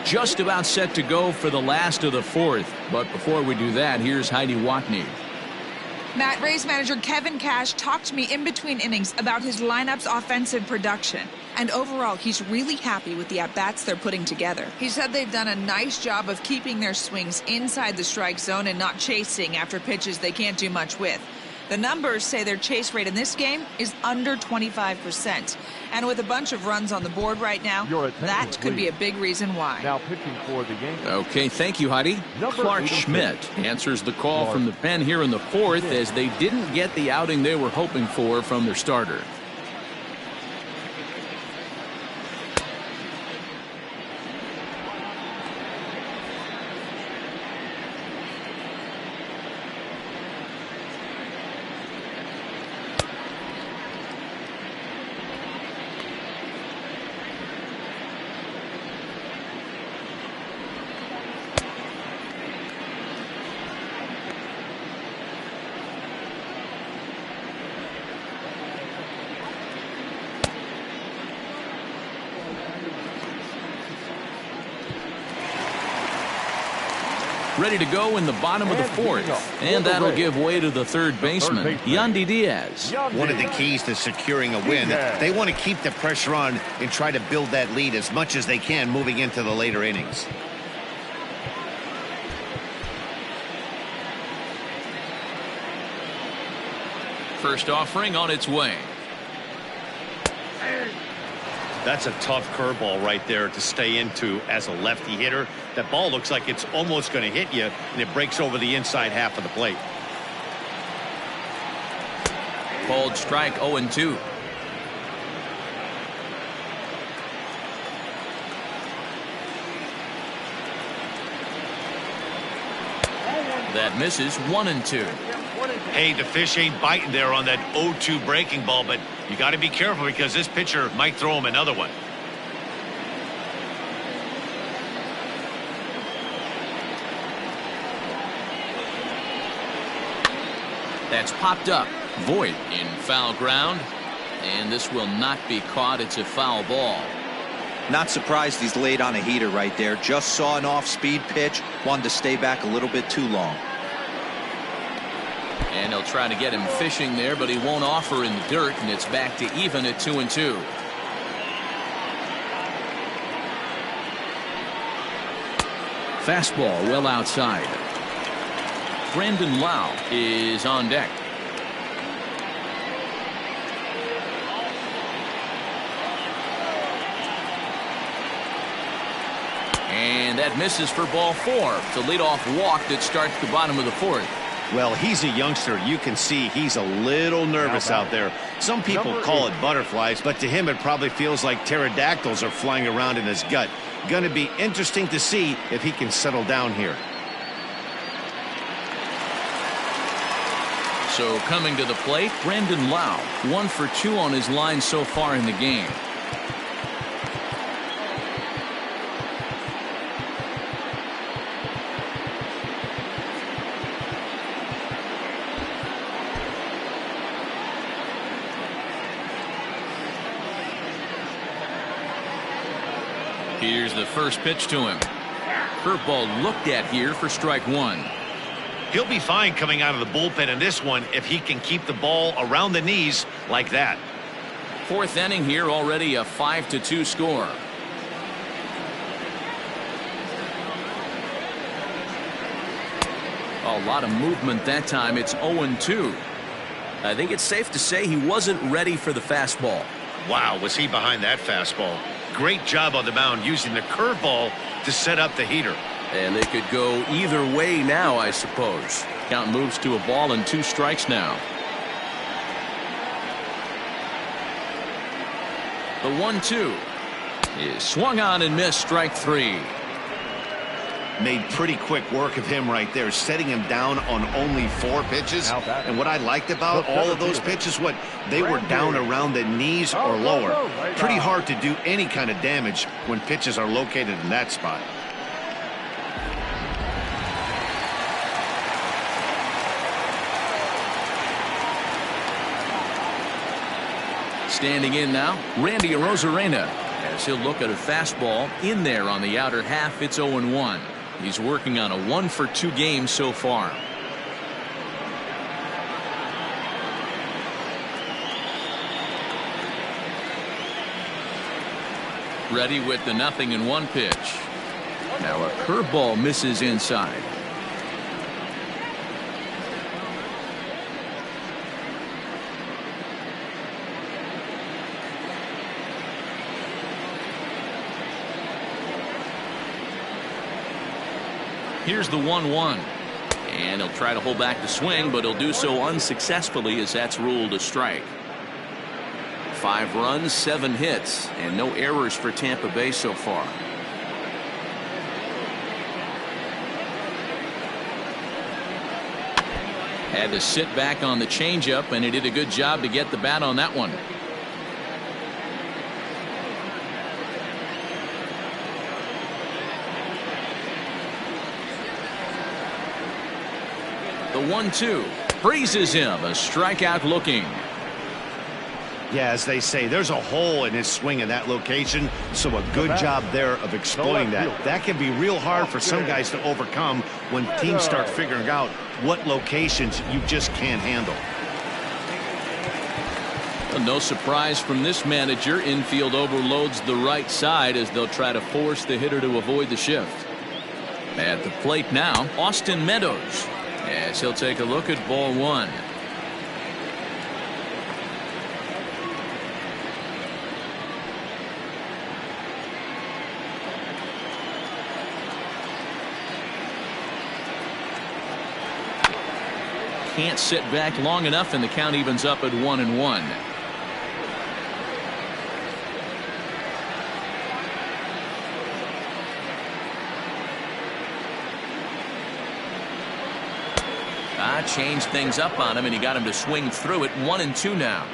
Just about set to go for the last of the 4th, but before we do that, here's Heidi Watney. Matt, Rays manager Kevin Cash talked to me in between innings about his lineup's offensive production. And overall, he's really happy with the at-bats they're putting together. He said they've done a nice job of keeping their swings inside the strike zone and not chasing after pitches they can't do much with. The numbers say their chase rate in this game is under 25%. And with a bunch of runs on the board right now, that could be a big reason why. Now pitching for the Yankees. Okay, thank you, Heidi. Clark Schmidt answers the call from the pen here in the 4th as they didn't get the outing they were hoping for from their starter. Ready to go in the bottom of the fourth. And that'll give way to the third baseman, Yandy Diaz. One of the keys to securing a win, they want to keep the pressure on and try to build that lead as much as they can moving into the later innings. First offering on its way. That's a tough curveball right there to stay into as a lefty hitter. That ball looks like it's almost going to hit you, and it breaks over the inside half of the plate. Called strike 0-2. That misses 1-2. Hey, the fish ain't biting there on that 0-2 breaking ball, but you got to be careful because this pitcher might throw him another one. That's popped up. Void in foul ground. And this will not be caught. It's a foul ball. Not surprised he's laid on a heater right there. Just saw an off-speed pitch. Wanted to stay back a little bit too long. And they'll try to get him fishing there, but he won't offer in the dirt, and it's back to even at 2-2. Fastball well outside. Brandon Lau is on deck. And that misses for ball 4. It's a leadoff walk that starts the bottom of the fourth. Well, he's a youngster. You can see he's a little nervous out there. Some people call it butterflies, but to him it probably feels like pterodactyls are flying around in his gut. Going to be interesting to see if he can settle down here. So coming to the plate, Brandon Lau, 1 for 2 on his line so far in the game. Here's the first pitch to him. Curveball looked at here for strike 1. He'll be fine coming out of the bullpen in this one if he can keep the ball around the knees like that. Fourth inning here, already a 5-2 score. A lot of movement that time. It's 0-2. I think it's safe to say he wasn't ready for the fastball. Wow, was he behind that fastball. Great job on the mound using the curveball to set up the heater. And they could go either way now, I suppose. Count moves to a ball and 2 strikes now. The 1-2 is swung on and missed, strike 3. Made pretty quick work of him right there, setting him down on only 4 pitches. And what I liked about all of those pitches, they were down around the knees or lower. Pretty hard to do any kind of damage when pitches are located in that spot. Standing in now, Randy Arozarena, as he'll look at a fastball in there on the outer half. It's 0-1. He's working on a 1 for 2 game so far. Ready with the 0-1 pitch. Now a curveball misses inside. Here's the 1-1. And he'll try to hold back the swing, but he'll do so unsuccessfully as that's ruled a strike. 5 runs, 7 hits, and no errors for Tampa Bay so far. Had to sit back on the changeup, and he did a good job to get the bat on that one. The 1-2 freezes him, a strikeout looking. Yeah, as they say, there's a hole in his swing in that location, so a good job there of exploiting that. That can be real hard for some guys to overcome when teams start figuring out what locations you just can't handle. Well, no surprise from this manager. Infield overloads the right side as they'll try to force the hitter to avoid the shift. At the plate now, Austin Meadows, as he'll take a look at ball one. Can't sit back long enough, and the count evens up at 1-1. Changed things up on him, and he got him to swing through it. 1-2 now.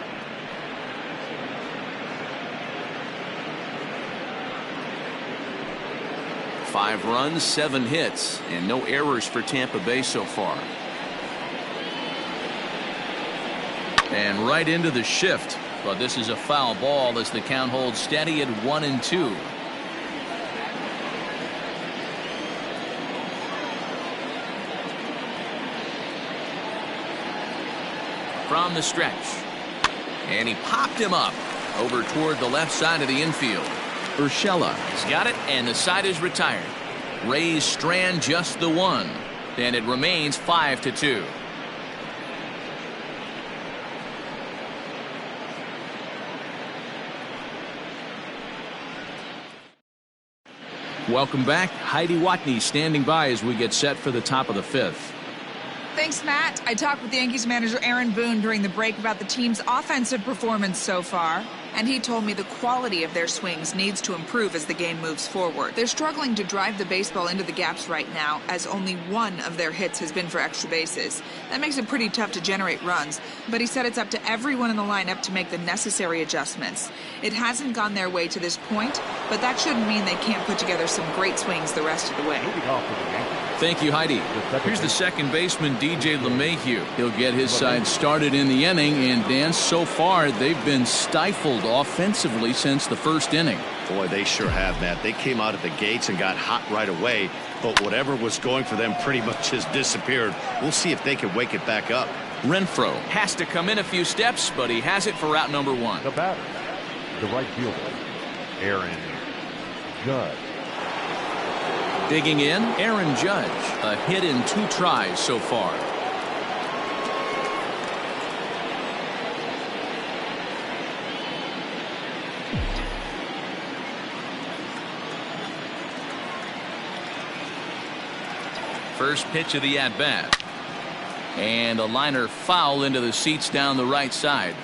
Five runs, 7 hits, and no errors for Tampa Bay so far. And right into the shift, but this is a foul ball as the count holds steady at 1-2. From the stretch, and he popped him up over toward the left side of the infield. Urshela has got it, and the side is retired. Rays strand just the one, and it remains 5-2. Welcome back. Heidi Watney standing by as we get set for the top of the fifth. Thanks, Matt. I talked with Yankees manager Aaron Boone during the break about the team's offensive performance so far, and he told me the quality of their swings needs to improve as the game moves forward. They're struggling to drive the baseball into the gaps right now, as only one of their hits has been for extra bases. That makes it pretty tough to generate runs, but he said it's up to everyone in the lineup to make the necessary adjustments. It hasn't gone their way to this point, but that shouldn't mean they can't put together some great swings the rest of the way. Thank you, Heidi. Here's the second baseman, DJ LeMahieu. He'll get his side started in the inning, and Dan, so far they've been stifled offensively since the first inning. Boy, they sure have, Matt. They came out of the gates and got hot right away, but whatever was going for them pretty much has disappeared. We'll see if they can wake it back up. Renfroe has to come in a few steps, but he has it for out number one. The batter, the right fielder, Aaron Judge. Digging in, Aaron Judge. A hit in 2 tries so far. First pitch of the at-bat. And a liner foul into the seats down the right side.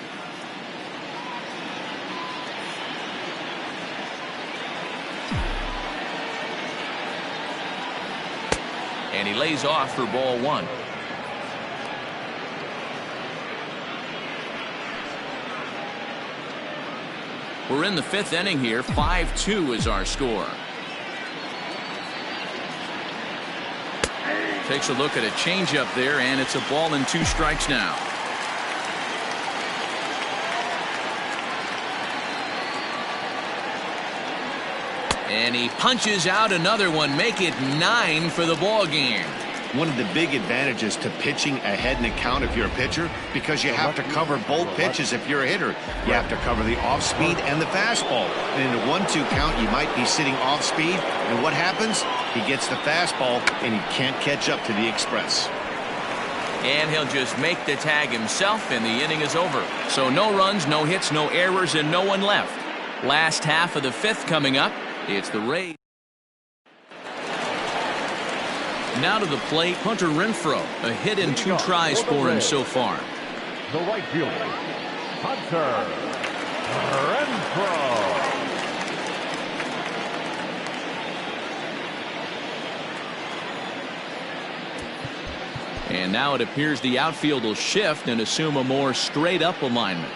And he lays off for ball one. We're in the 5th inning here. 5-2 is our score. Takes a look at a changeup there, and it's a ball and 2 strikes now. And he punches out another one, make it 9 for the ball game. One of the big advantages to pitching ahead in the count if you're a pitcher, because you have to cover both pitches if you're a hitter. You have to cover the off speed and the fastball. And in a 1-2 count, you might be sitting off speed, and what happens? He gets the fastball, and he can't catch up to the express. And he'll just make the tag himself, and the inning is over. So no runs, no hits, no errors, and no one left. Last half of the 5th coming up. It's the Rays. Now to the plate, Hunter Renfroe. A hit in 2 tries for him so far. The right fielder, Hunter Renfroe. And now it appears the outfield will shift and assume a more straight-up alignment.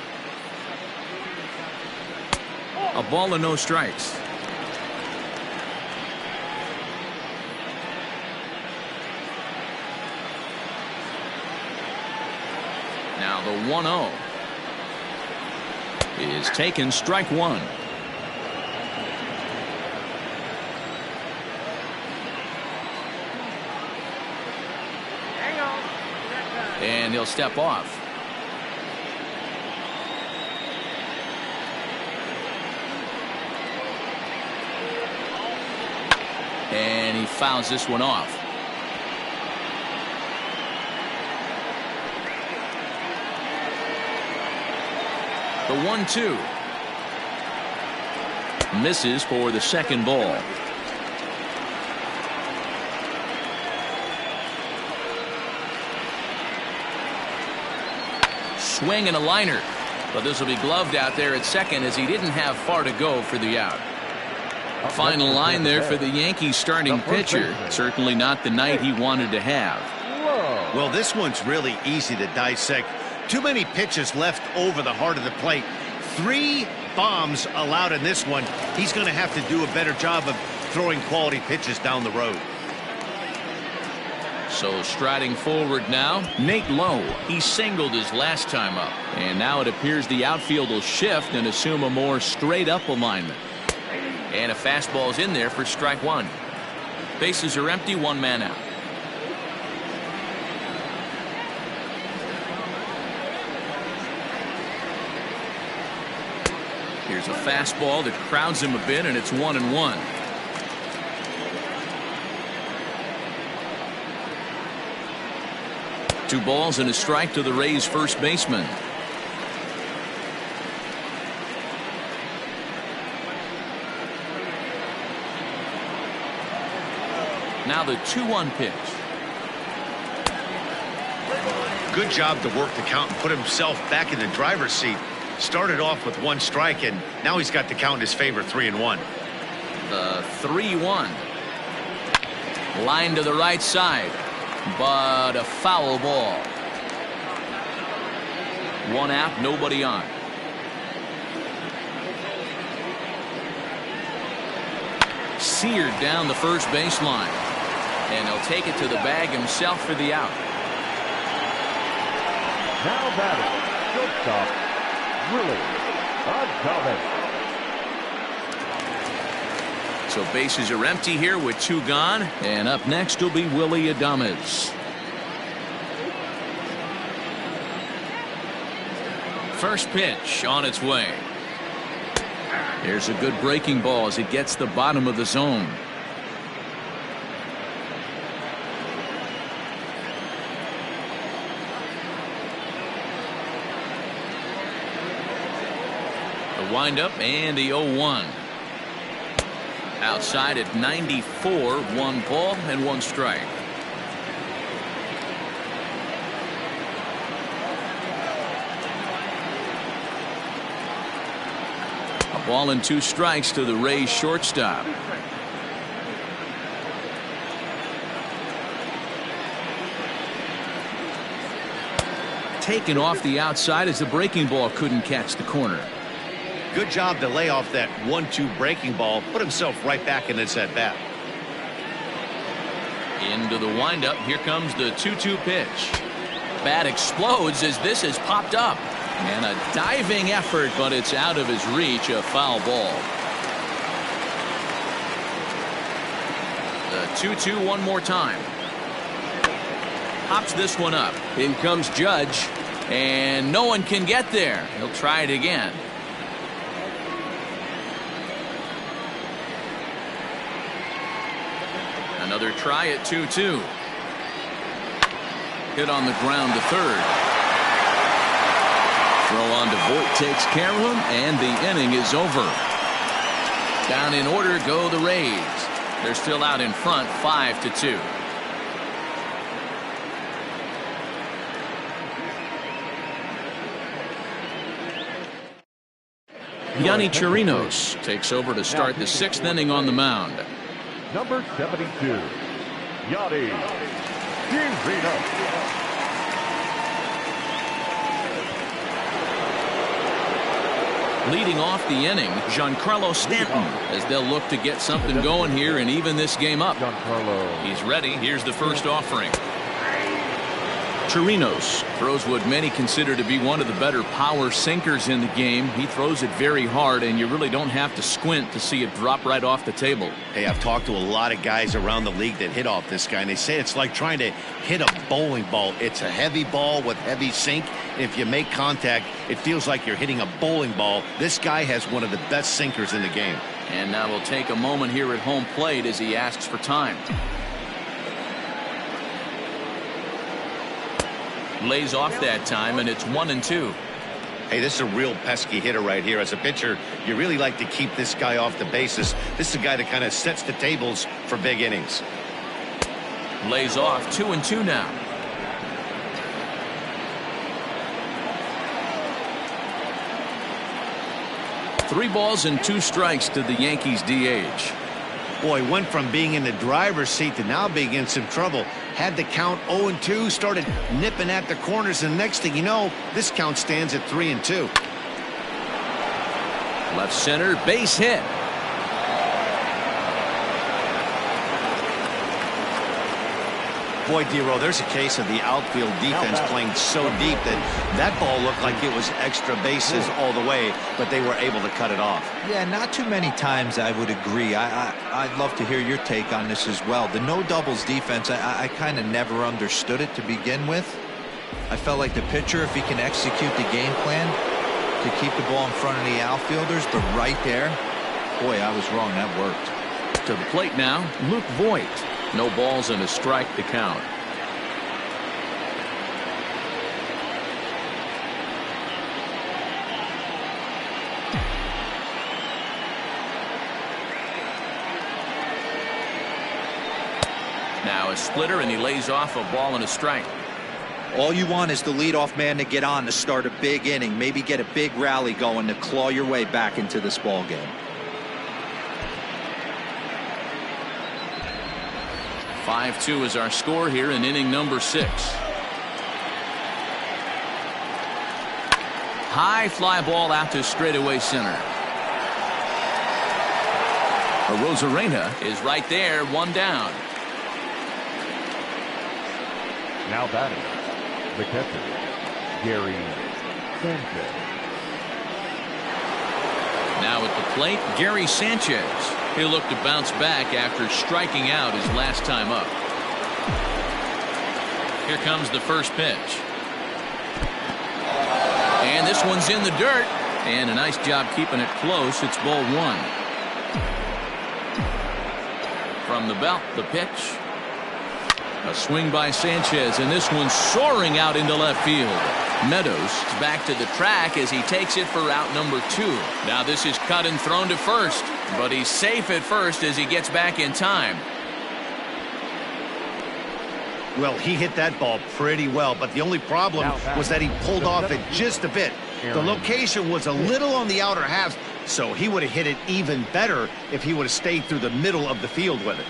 A ball and no strikes. Now the 1-0. is taken, strike one. And he'll step off. And he fouls this one off. The 1-2. Misses for the second ball. Swing and a liner. But this will be gloved out there at second as he didn't have far to go for the out. Final line there for the Yankees starting pitcher. Certainly not the night he wanted to have. Well, this one's really easy to dissect. Too many pitches left over the heart of the plate. 3 bombs allowed in this one. He's going to have to do a better job of throwing quality pitches down the road. So striding forward now, Nate Lowe. He singled his last time up. And now it appears the outfield will shift and assume a more straight up alignment. And a fastball's in there for strike one. Bases are empty, 1 man out. Here's a fastball that crowds him a bit, and it's 1-1. Two balls and a strike to the Rays first baseman. Now the 2-1 pitch. Good job to work the count and put himself back in the driver's seat. Started off with 1 strike, and now he's got the count in his favor, 3-1. The 3-1. Line to the right side, but a foul ball. 1 out, nobody on. Seared down the first baseline. And he'll take it to the bag himself for the out. Now batting, shortstop, Willie Adames. So bases are empty here with 2 gone. And up next will be Willie Adames. First pitch on its way. There's a good breaking ball as it gets the bottom of the zone. The windup and the 0-1. Outside at 94, 1 ball and 1 strike. A ball and 2 strikes to the Rays shortstop. Taken off the outside as the breaking ball couldn't catch the corner. Good job to lay off that 1-2 breaking ball. Put himself right back in this at bat. Into the windup. Here comes the 2-2 pitch. Bat explodes as this has popped up. And a diving effort, but it's out of his reach. A foul ball. The 2-2 one more time. Pops this one up. In comes Judge. And no one can get there. He'll try it again. Another try at 2-2. Hit on the ground to third. Throw on to Voit takes care of him, and the inning is over. Down in order go the Rays. They're still out in front, 5-2. Yanni Chirinos takes over to start the 6th inning on the mound. Number 72, Yanni Chirinos. Leading off the inning, Giancarlo Stanton, as they'll look to get something going here and even this game up. He's ready. Here's the first offering. Chirinos throws what many consider to be one of the better power sinkers in the game. He throws it very hard, and you really don't have to squint to see it drop right off the table. Hey, I've talked to a lot of guys around the league that hit off this guy, and they say it's like trying to hit a bowling ball. It's a heavy ball with heavy sink. If you make contact, it feels like you're hitting a bowling ball. This guy has one of the best sinkers in the game. And now we'll take a moment here at home plate as he asks for time. Lays off that time, and it's 1-2. Hey, this is a real pesky hitter right here. As a pitcher, you really like to keep this guy off the bases. This is a guy that kind of sets the tables for big innings. Lays off 2-2 now. Three balls and 2 strikes to the Yankees DH. Boy, went from being in the driver's seat to now being in some trouble. Had the count 0-2, started nipping at the corners, and next thing you know, this count stands at 3-2. Left center, base hit. Boy, Dero, there's a case of the outfield defense playing so deep that that ball looked like it was extra bases all the way, but they were able to cut it off. Yeah, not too many times I would agree. I'd love to hear your take on this as well. The no doubles defense, I kind of never understood it to begin with. I felt like the pitcher, if he can execute the game plan to keep the ball in front of the outfielders, but right there, boy, I was wrong. That worked. To the plate now, Luke Voigt. No balls and a strike to count. Now a splitter, and he lays off a ball and a strike. All you want is the leadoff man to get on to start a big inning, maybe get a big rally going to claw your way back into this ball game. 5-2 is our score here in inning number 6. High fly ball out to straightaway center. Rosarena is right there, 1 down. Now batting, the catcher, Gary Sanchez. Now at the plate, Gary Sanchez. He'll look to bounce back after striking out his last time up. Here comes the first pitch. And this one's in the dirt. And a nice job keeping it close. It's ball 1. From the belt, the pitch. A swing by Sanchez, and this one's soaring out into left field. Meadows is back to the track as he takes it for out number 2. Now this is cut and thrown to first, but he's safe at first as he gets back in time. Well, he hit that ball pretty well, but the only problem was that he pulled off it just a bit. The location was a little on the outer half, so he would have hit it even better if he would have stayed through the middle of the field with it.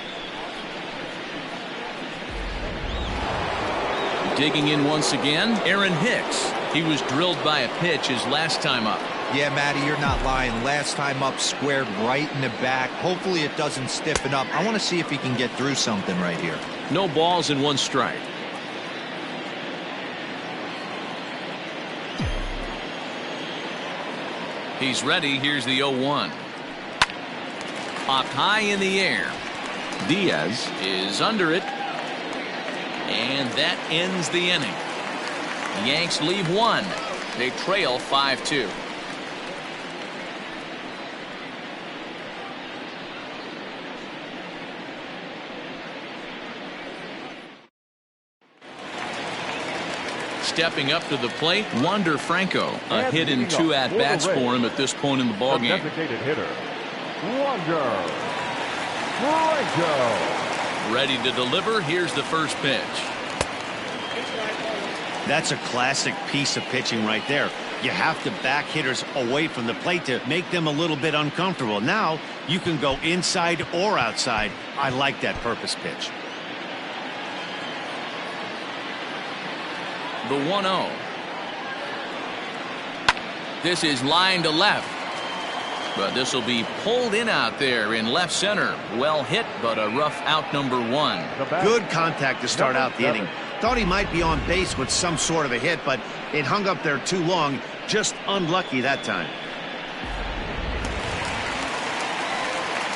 Digging in once again, Aaron Hicks. He was drilled by a pitch his last time up. Yeah, Matty, you're not lying. Last time up, squared right in the back. Hopefully it doesn't stiffen up. I want to see if he can get through something right here. No balls and 1 strike. He's ready. Here's the 0-1. Popped high in the air. Diaz is under it. And that ends the inning. The Yanks leave 1. They trail 5-2. Stepping up to the plate, Wander Franco. A hit in 2 at-bats for him at this point in the ballgame. Designated hitter, Wander Franco. Ready to deliver. Here's the first pitch. That's a classic piece of pitching right there. You have to back hitters away from the plate to make them a little bit uncomfortable. Now you can go inside or outside. I like that purpose pitch. The 1-0. This is line to left. But this will be pulled in out there in left center. Well hit, but a rough out number 1. Good contact to start out the inning. Thought he might be on base with some sort of a hit, but it hung up there too long. Just unlucky that time.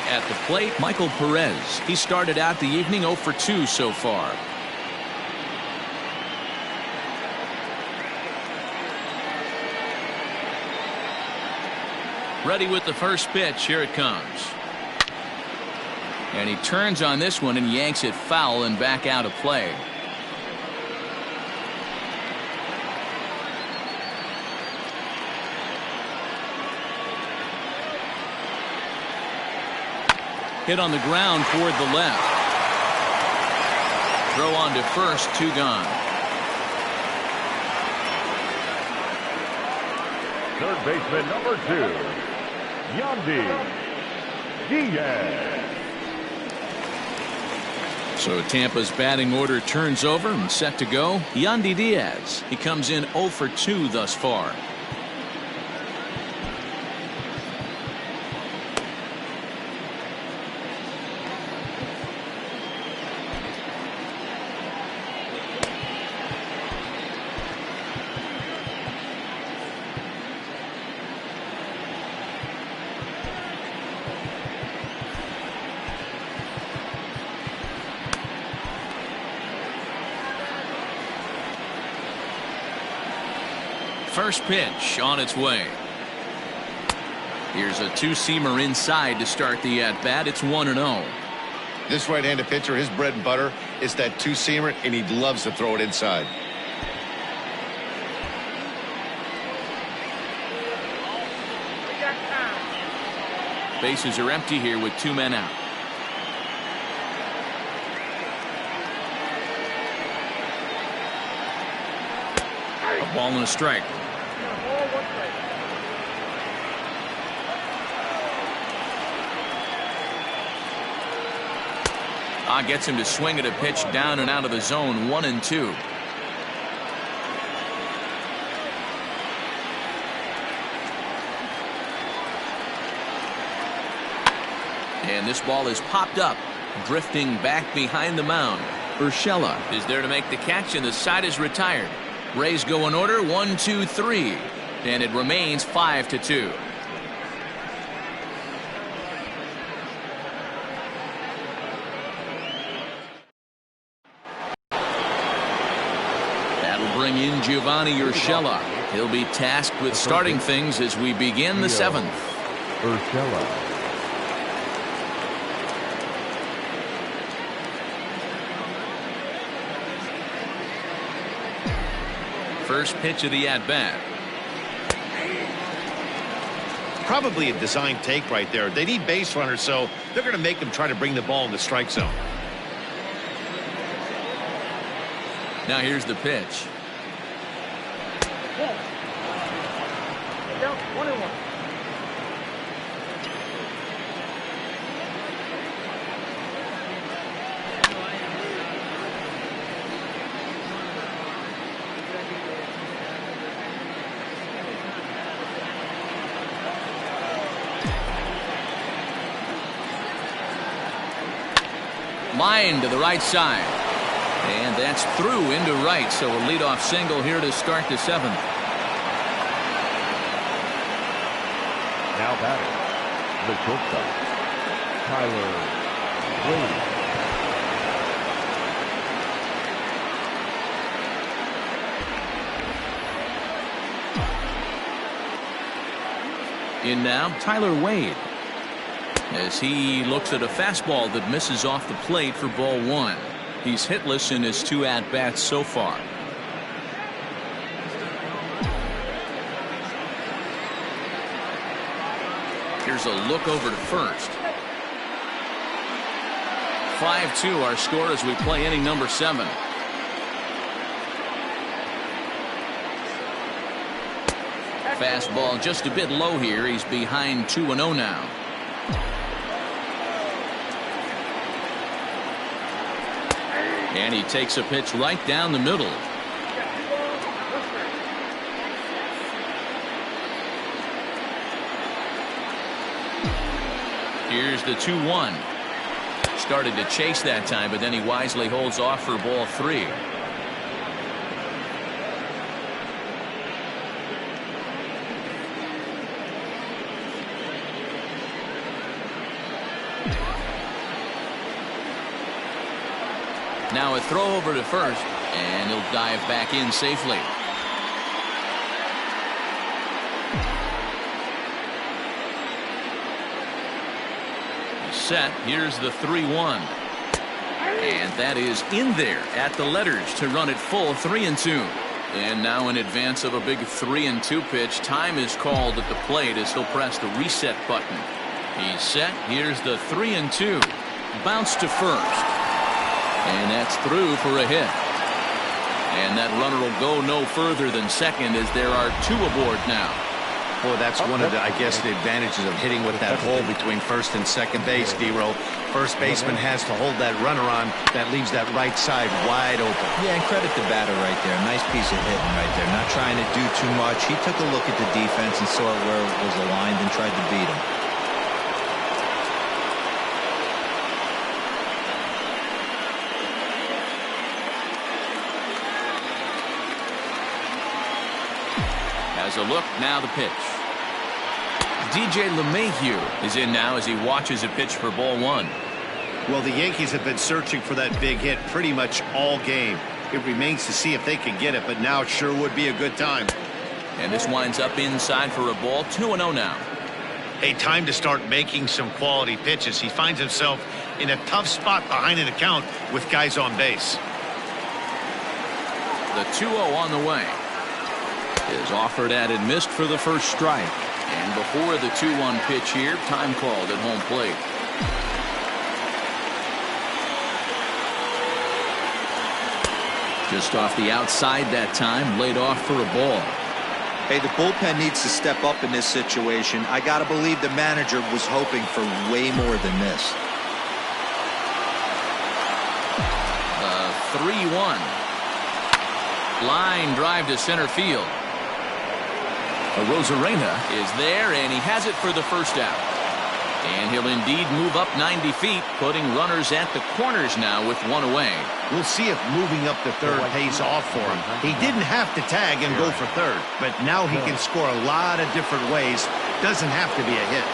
At the plate, Michael Perez. He started out the evening 0 for 2 so far. Ready with the first pitch. Here it comes. And he turns on this one and yanks it foul and back out of play. Hit on the ground toward the left. Throw on to first, 2 gone. Third baseman number 2, Yandy Diaz. So Tampa's batting order turns over and set to go. Yandy Diaz. He comes in 0 for 2 thus far. First pitch on its way. Here's a 2-seamer inside to start the at-bat. It's 1-0. This right-handed pitcher, his bread and butter is that 2-seamer, and he loves to throw it inside. Bases are empty here with 2 men out. A ball and a strike. Gets him to swing at a pitch down and out of the zone. 1-2. And this ball is popped up, drifting back behind the mound. Urshela is there to make the catch, and the side is retired. Rays go in order 1, 2, 3, and it remains 5-2. Bring in Giovanni Urshela. He'll be tasked with starting things as we begin the 7th. Urshela. First pitch of the at-bat. Probably a design take right there. They need base runners, so they're going to make them try to bring the ball in the strike zone. Now here's the pitch. Line to the right side. And that's through into right, so a leadoff single here to start the 7th. Now batting, the shortstop, Tyler Wade. In now, Tyler Wade, as he looks at a fastball that misses off the plate for ball 1. He's hitless in his 2 at-bats so far. Here's a look over to first. 5-2 our score as we play inning number 7. Fastball just a bit low here. He's behind 2-0 now. And he takes a pitch right down the middle. Here's the 2-1. Started to chase that time, but then he wisely holds off for ball 3. Now a throw over to first, and he'll dive back in safely. Set. Here's the 3-1. And that is in there at the letters to run it full 3-2. And now in advance of a big 3-2 pitch, time is called at the plate as he'll press the reset button. He's set. Here's the 3-2. Bounce to first. And that's through for a hit. And that runner will go no further than second as there are 2 aboard now. Well, that's one of the, I guess, the advantages of hitting with that hole between first and second base, D-Row. First baseman has to hold that runner on. That leaves that right side wide open. Yeah, and credit the batter right there. Nice piece of hitting right there. Not trying to do too much. He took a look at the defense and saw where it was aligned and tried to beat him. As a look, now the pitch. DJ LeMahieu is in now as he watches a pitch for ball 1. Well, the Yankees have been searching for that big hit pretty much all game. It remains to see if they can get it, but now it sure would be a good time. And this winds up inside for a ball. 2-0 now. A time to start making some quality pitches. He finds himself in a tough spot behind an account with guys on base. The 2-0 on the way. Is offered at and missed for the first strike. And before the 2-1 pitch here, time called at home plate. Just off the outside that time, laid off for a ball. Hey, the bullpen needs to step up in this situation. I got to believe the manager was hoping for way more than this. The 3-1. Line drive to center field. Rosarena is there, and he has it for the first out. And he'll indeed move up 90 feet, putting runners at the corners now with 1 away. We'll see if moving up to third pays off for him. He didn't have to tag and go for third, but now he can score a lot of different ways. Doesn't have to be a hit.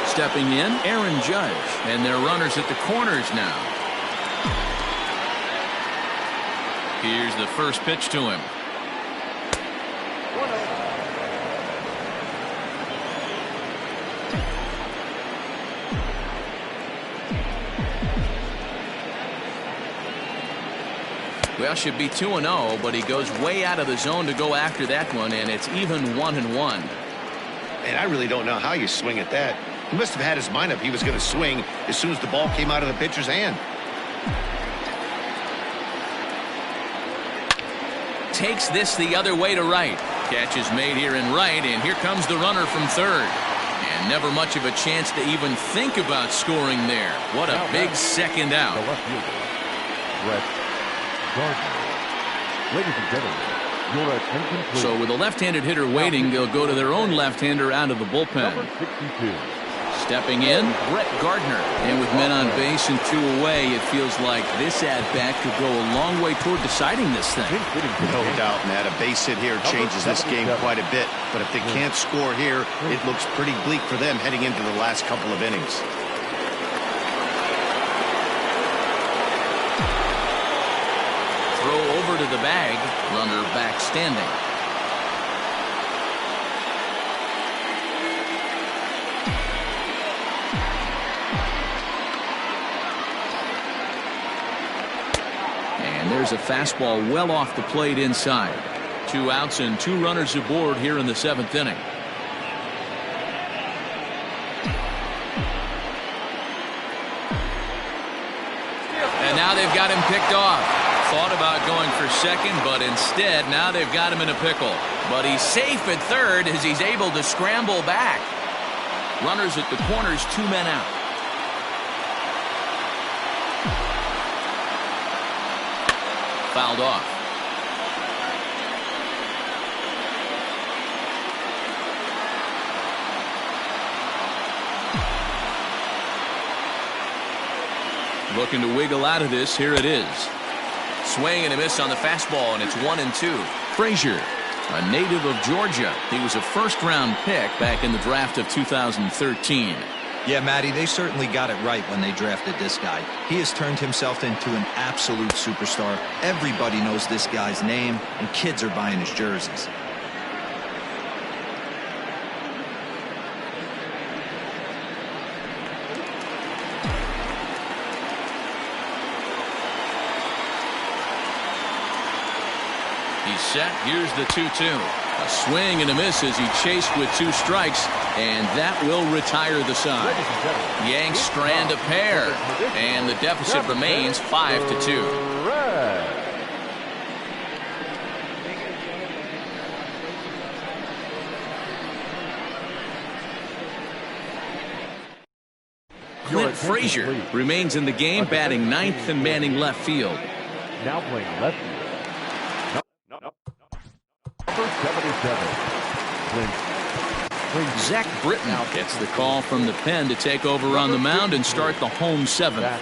Stepping in, Aaron Judge, and their runners at the corners now. Here's the first pitch to him. Well, should be 2-0, but he goes way out of the zone to go after that one, and it's even 1-1. And I really don't know how you swing at that. He must have had his mind up he was going to swing as soon as the ball came out of the pitcher's hand. Takes this the other way to right. Catch is made here in right, and here comes the runner from third. And never much of a chance to even think about scoring there. What a big second out. The left fielder, Gardner. Ladies and gentlemen, your attention please. So with a left-handed hitter waiting, they'll go to their own left-hander out of the bullpen. Number 62. Stepping in, Brett Gardner. And with men on base and 2 away, it feels like this at-bat could go a long way toward deciding this thing. No doubt, Matt. A base hit here changes this game quite a bit. But if they can't score here, it looks pretty bleak for them heading into the last couple of innings. Throw over to the bag. Runner back standing. And there's a fastball well off the plate inside. 2 outs and 2 runners aboard here in the 7th inning. And now they've got him picked off. Thought about going for second, but instead now they've got him in a pickle. But he's safe at third as he's able to scramble back. Runners at the corners, 2 men out. Fouled off. Looking to wiggle out of this. Here it is. Swing and a miss on the fastball, and it's 1-2. Frazier, a native of Georgia. He was a first-round pick back in the draft of 2013. Yeah, Matty, they certainly got it right when they drafted this guy. He has turned himself into an absolute superstar. Everybody knows this guy's name, and kids are buying his jerseys. He's set. Here's the 2-2. A swing and a miss as he chased with 2 strikes, and that will retire the side. Yanks strand a pair, and the deficit remains 5-2. Clint Frazier remains in the game, batting 9th and manning left field. Now playing left field. Number 77. Zach Britton gets the call from the pen to take over on the mound and start the home 7th.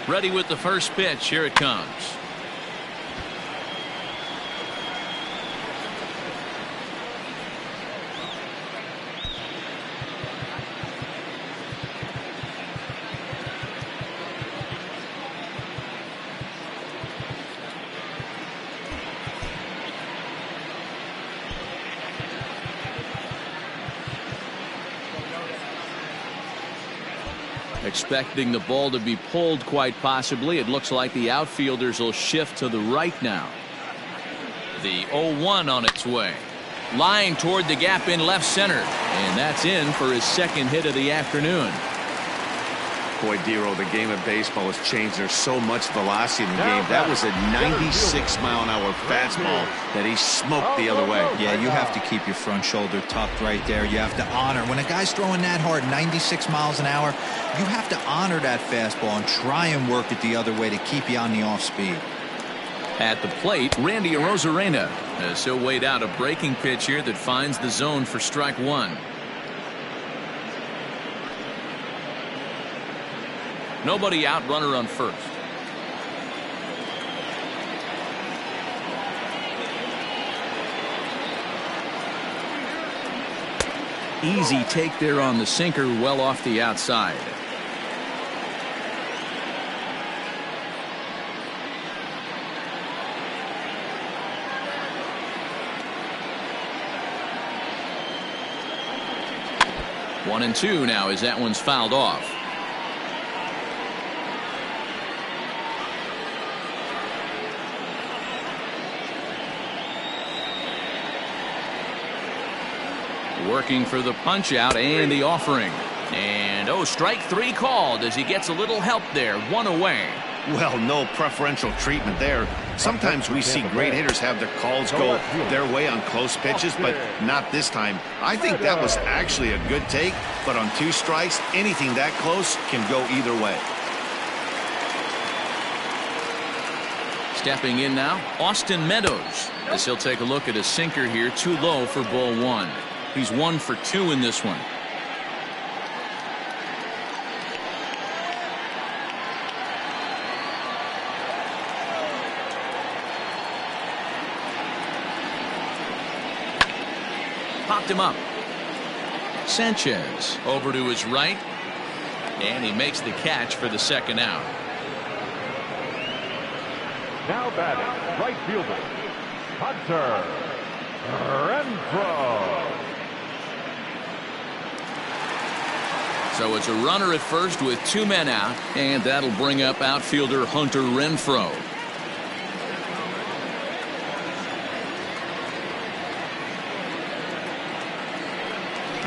Ready with the first pitch. Here it comes. Expecting the ball to be pulled quite possibly. It looks like the outfielders will shift to the right now. The 0-1 on its way. Line toward the gap in left center. And that's in for his 2nd hit of the afternoon. Boy, Dero, the game of baseball has changed. There's so much velocity in the game. That was a 96-mile-an-hour fastball that he smoked the other way. Yeah, you have to keep your front shoulder tucked right there. You have to honor. When a guy's throwing that hard, 96 miles an hour, you have to honor that fastball and try and work it the other way to keep you on the off speed. At the plate, Randy Arozarena as he'll wait out a breaking pitch here that finds the zone for strike 1. Nobody out, runner on first. Easy take there on the sinker, well off the outside. One and two now as that one's fouled off. Working for the punch out and the offering. And strike 3 called as he gets a little help there. 1 away. Well, no preferential treatment there. Sometimes we see great hitters have their calls go their way on close pitches, but not this time. I think that was actually a good take, but on 2 strikes, anything that close can go either way. Stepping in now, Austin Meadows, as he'll take a look at a sinker here, too low for ball 1. He's 1 for 2 in this one. Popped him up. Sanchez over to his right, and he makes the catch for the 2nd out. Now batting, right fielder, Hunter Renfroe. So it's a runner at first with 2 men out, and that'll bring up outfielder Hunter Renfroe.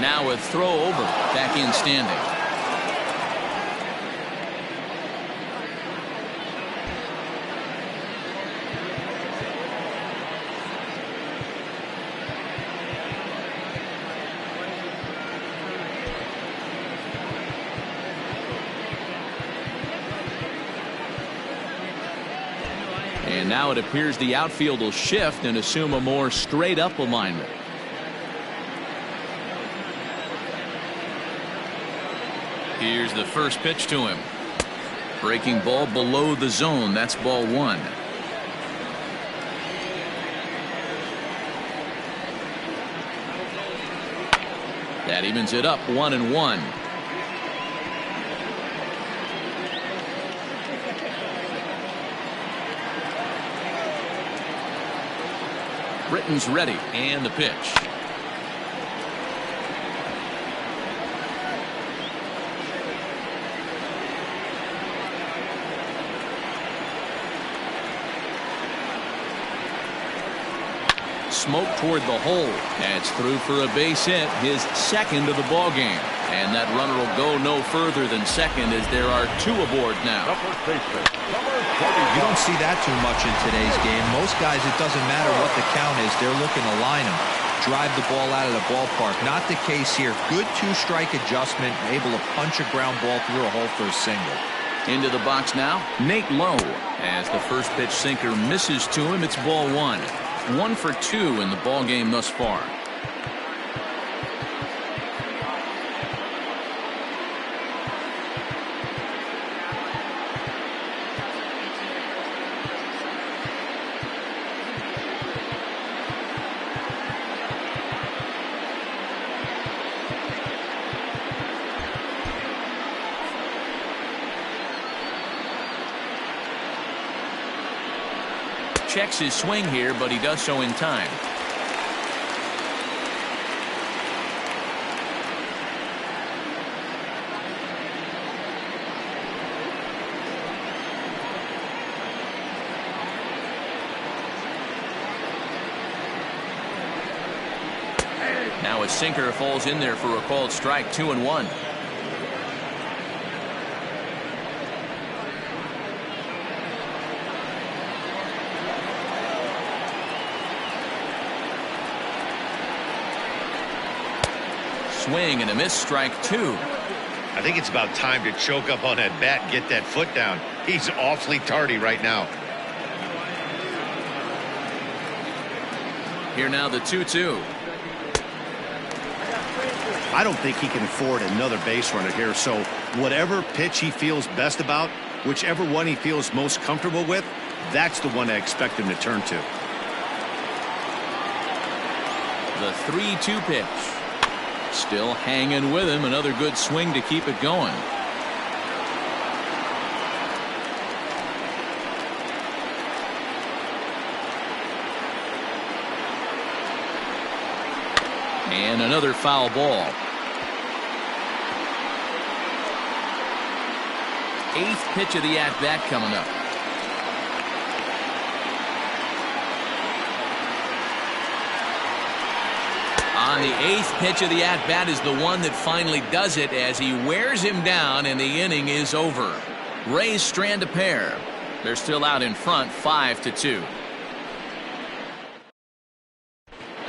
Now a throw over, back in standing. And now it appears the outfield will shift and assume a more straight up alignment. Here's the first pitch to him. Breaking ball below the zone. That's ball one. That evens it up 1-1. Britton's ready, and the pitch. Smoke toward the hole. That's through for a base hit, his second of the ball game. And that runner will go no further than second as there are two aboard now. You don't see that too much in today's game. Most guys, it doesn't matter what the count is. They're looking to line them, drive the ball out of the ballpark. Not the case here. Good two-strike adjustment, able to punch a ground ball through a hole for a single. Into the box now, Nate Lowe. As the first pitch sinker misses to him, it's ball one. 1 for 2 in the ball game thus far. Checks his swing here, but he does so in time. Now a sinker falls in there for a called strike. 2-1. Swing and a miss, strike 2. I think it's about time to choke up on that bat and get that foot down. He's awfully tardy right now. Here now the 2-2. I don't think he can afford another base runner here, so whatever pitch he feels best about, whichever one he feels most comfortable with, that's the one I expect him to turn to. The 3-2 pitch. Still hanging with him. Another good swing to keep it going. And another foul ball. 8th pitch of the at-bat coming up. On the 8th pitch of the at-bat is the one that finally does it as he wears him down and the inning is over. Rays strand a pair. They're still out in front 5-2.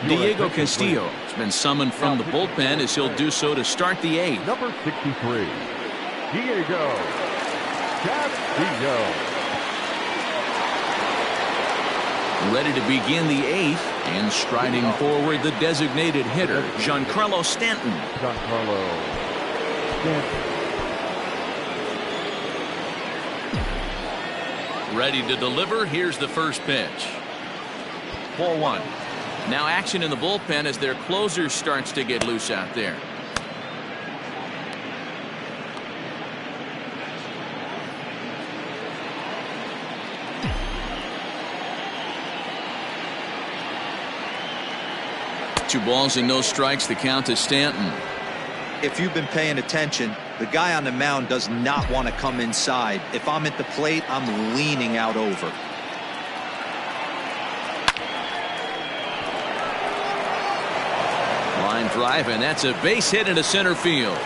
Diego Castillo has been summoned from the bullpen as he'll do so to start the 8th. Number 63, Diego Castillo. Ready to begin the 8th and striding forward the designated hitter, Giancarlo Stanton. Giancarlo Stanton. Ready to deliver. Here's the first pitch. Ball 1. Now action in the bullpen as their closer starts to get loose out there. Two balls and no strikes. The count to Stanton. If you've been paying attention, the guy on the mound does not want to come inside. If I'm at the plate, I'm leaning out over. Line drive, and that's a base hit into center field.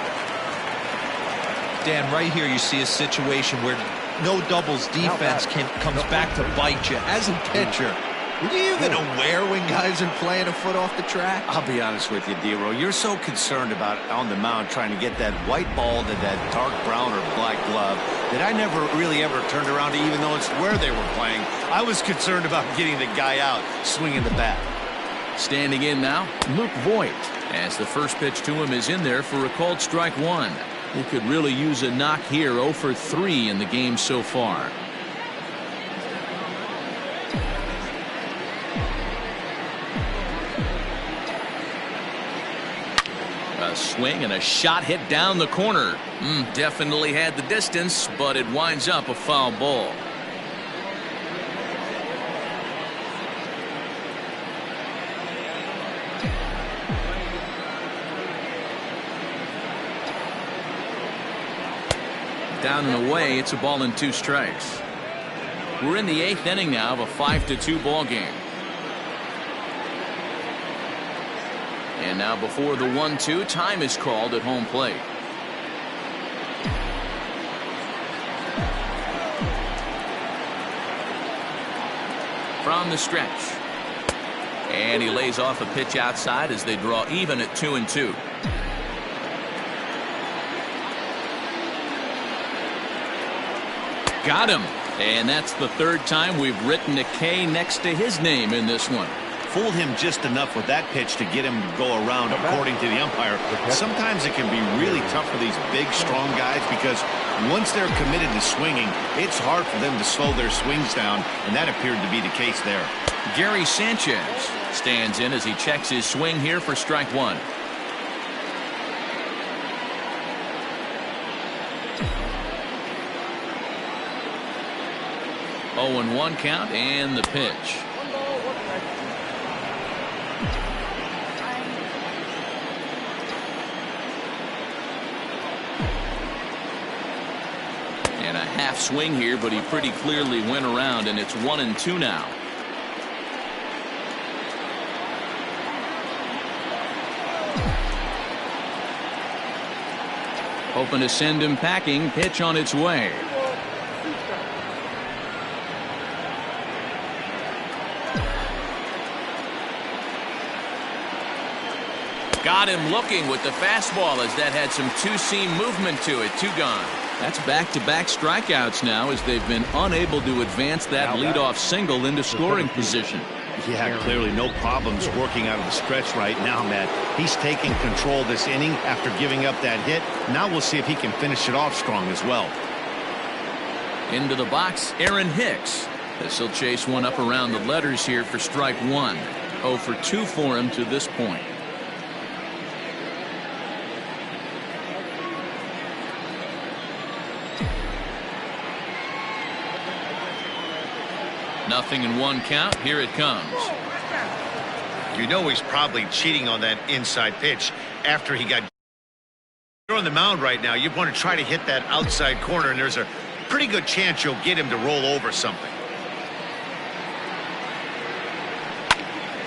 Dan, right here you see a situation where no doubles defense comes back to bite you. As a pitcher, are you even aware when guys are playing a foot off the track? I'll be honest with you, D-Row. You're so concerned about on the mound trying to get that white ball to that dark brown or black glove that I never really ever turned around to even though it's where they were playing. I was concerned about getting the guy out swinging the bat. Standing in now, Luke Voigt, as the first pitch to him is in there for a called strike one. He could really use a knock here. 0 for 3 in the game so far. A swing and a shot hit down the corner. Definitely had the distance, but it winds up a foul ball. Down and away, it's a ball and 2 strikes. We're in the 8th inning now of a 5-2 ball game. And now before the 1-2, time is called at home plate. From the stretch. And he lays off a pitch outside as they draw even at 2-2. Got him. And that's the 3rd time we've written a K next to his name in this one. Fooled him just enough with that pitch to get him to go around, according to the umpire. Sometimes it can be really tough for these big, strong guys because once they're committed to swinging, it's hard for them to slow their swings down, and that appeared to be the case there. Gary Sanchez stands in as he checks his swing here for strike one. Oh, and 1 count and the pitch. And a half swing here, but he pretty clearly went around, and it's 1-2 now. Hoping to send him packing. Pitch on its way. Got him looking with the fastball as that had some two-seam movement to it. 2 gone. That's back-to-back strikeouts now as they've been unable to advance that leadoff single into scoring position. Yeah, clearly no problems working out of the stretch right now, Matt. He's taking control this inning after giving up that hit. Now we'll see if he can finish it off strong as well. Into the box, Aaron Hicks. This will chase one up around the letters here for strike one. 0 for 2 for him to this point. Nothing in 1 count. Here it comes. You know he's probably cheating on that inside pitch after he got. You're on the mound right now. You want to try to hit that outside corner, and there's a pretty good chance you'll get him to roll over something.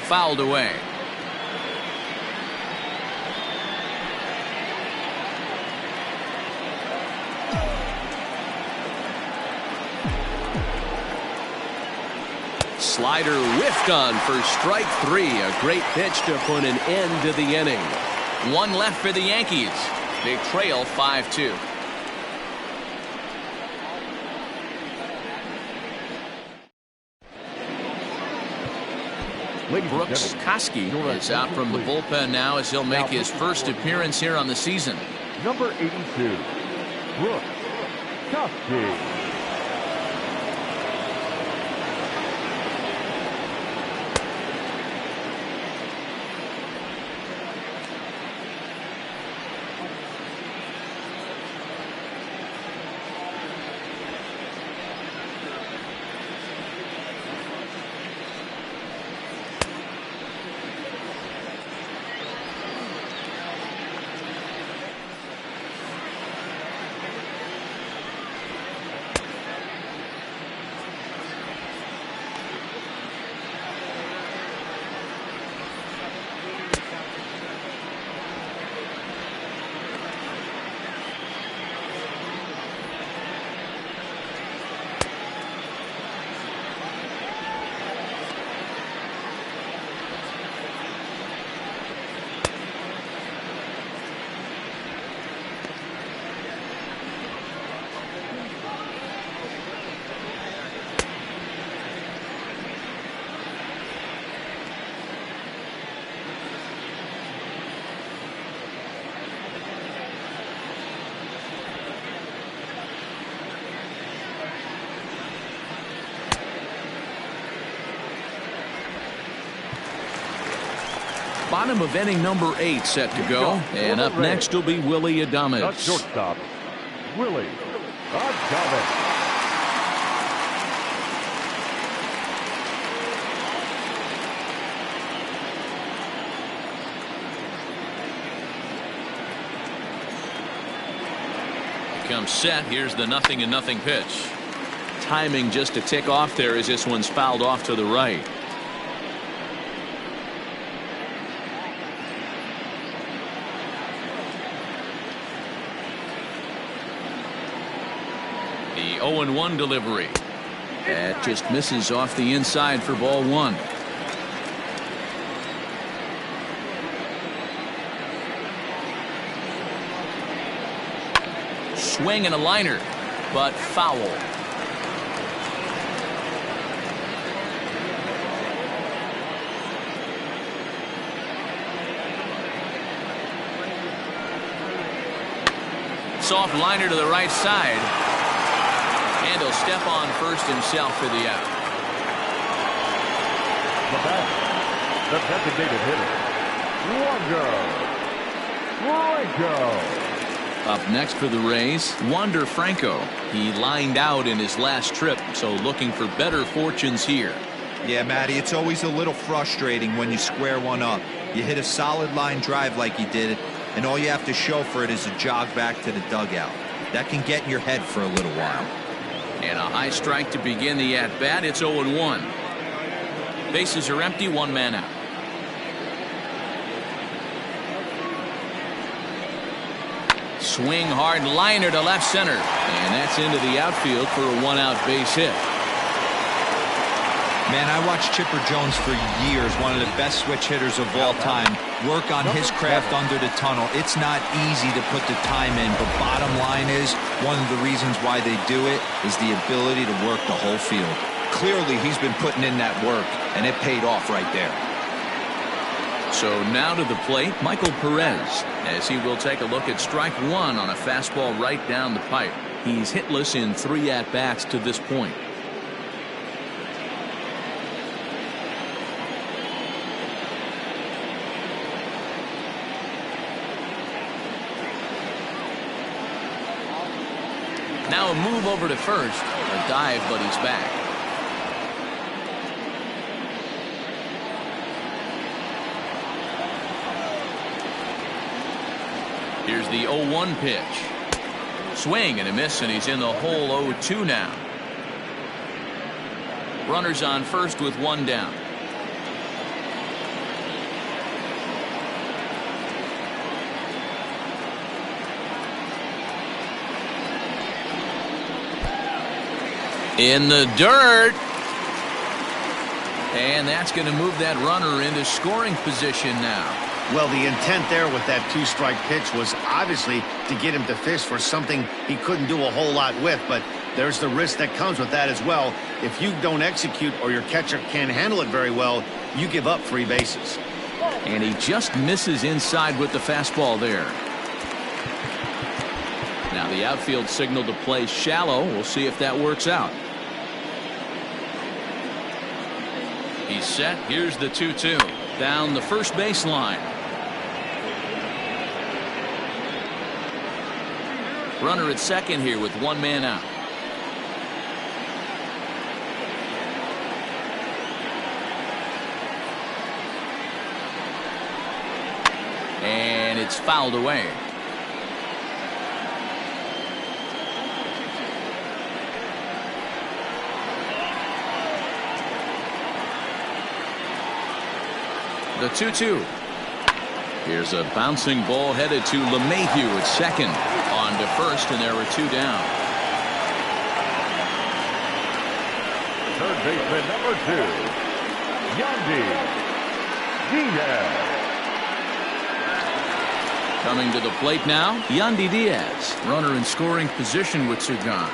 Fouled away. Slider whiffed on for strike 3. A great pitch to put an end to the inning. 1 left for the Yankees. They trail 5-2. Brooks Koski is out from the bullpen now as he'll make his first appearance here on the season. Number 82, Brooks Koski. bottom of inning number 8 set to go. And up next will be Willie Adames. The shortstop, Willie Adames. Comes set. Here's the 0-0 pitch. Timing just a tick off there as this one's fouled off to the right. The 0-1 delivery. That just misses off the inside for ball 1. Swing and a liner, but foul. Soft liner to the right side. And he'll step on first himself for the out. The bat, the designated hitter, Wander Franco. Up next for the Rays, Wander Franco. He lined out in his last trip, so looking for better fortunes here. Yeah, Matty, it's always a little frustrating when you square one up. You hit a solid line drive like he did, and all you have to show for it is a jog back to the dugout. That can get in your head for a little while. And a high strike to begin the at-bat. It's 0-1. Bases are empty, 1 man out. Swing hard liner to left center. And that's into the outfield for a 1-out base hit. Man, I watched Chipper Jones for years, one of the best switch hitters of all time, work on his craft under the tunnel. It's not easy to put the time in, but bottom line is, one of the reasons why they do it is the ability to work the whole field. Clearly, he's been putting in that work, and it paid off right there. So now to the plate, Michael Perez, as he will take a look at strike 1 on a fastball right down the pipe. He's hitless in 3 at-bats to this point. Now a move over to first. A dive, but he's back. Here's the 0-1 pitch. Swing and a miss, and he's in the hole 0-2 now. Runners on first with 1 down. In the dirt. And that's going to move that runner into scoring position now. Well, the intent there with that 2-strike pitch was obviously to get him to fish for something he couldn't do a whole lot with, but there's the risk that comes with that as well. If you don't execute or your catcher can't handle it very well, you give up 3 bases. And he just misses inside with the fastball there. Now the outfield signal to play shallow. We'll see if that works out. He's set. Here's the 2-2 down the first baseline. Runner at second here with 1 man out. And it's fouled away. The 2-2. Here's a bouncing ball headed to LeMahieu at second. On to first, and there were 2 down. Third baseman number 2, Yandy Diaz. Coming to the plate now, Yandy Diaz. Runner in scoring position with 2 gone.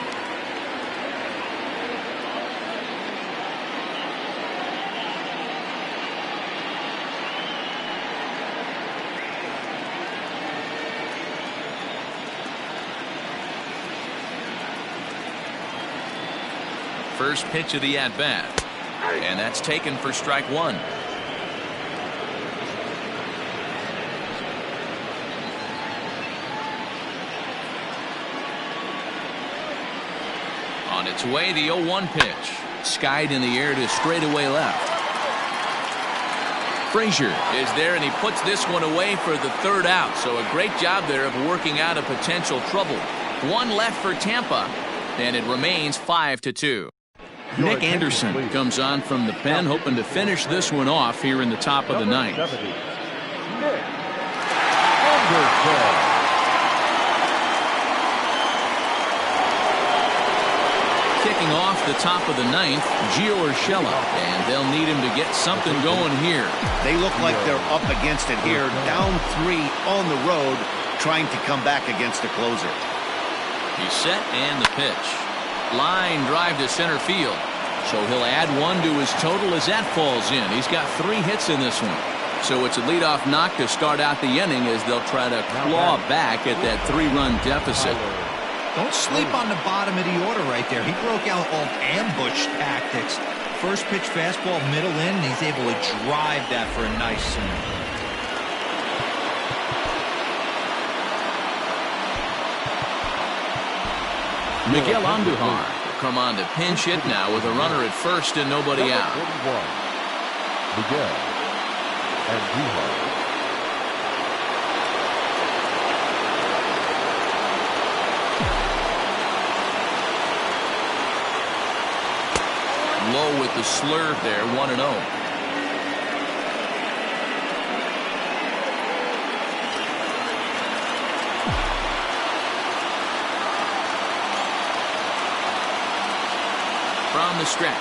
First pitch of the at-bat. And that's taken for strike 1. On its way, the 0-1 pitch. Skied in the air to straightaway left. Frazier is there, and he puts this one away for the third out. So a great job there of working out a potential trouble. One left for Tampa, and it remains 5-2. Nick Anderson comes on from the pen, hoping to finish this one off here in the top of the ninth. Nick Anderson. Kicking off the top of the ninth, Gio Urshela, and they'll need him to get something going here. They look like they're up against it here, down 3 on the road, trying to come back against the closer. He's set and the pitch. Line drive to center field. So he'll add 1 to his total as that falls in. He's got 3 hits in this one. So it's a leadoff knock to start out the inning as they'll try to claw back at that 3-run deficit. Don't sleep on the bottom of the order right there. He broke out all ambush tactics. First pitch fastball, middle in, and he's able to drive that for a nice swing. Miguel Andujar will come on to pinch hit now with a runner at first and nobody out. Miguel Andujar. Low with the slurve there, 1-0. From the stretch.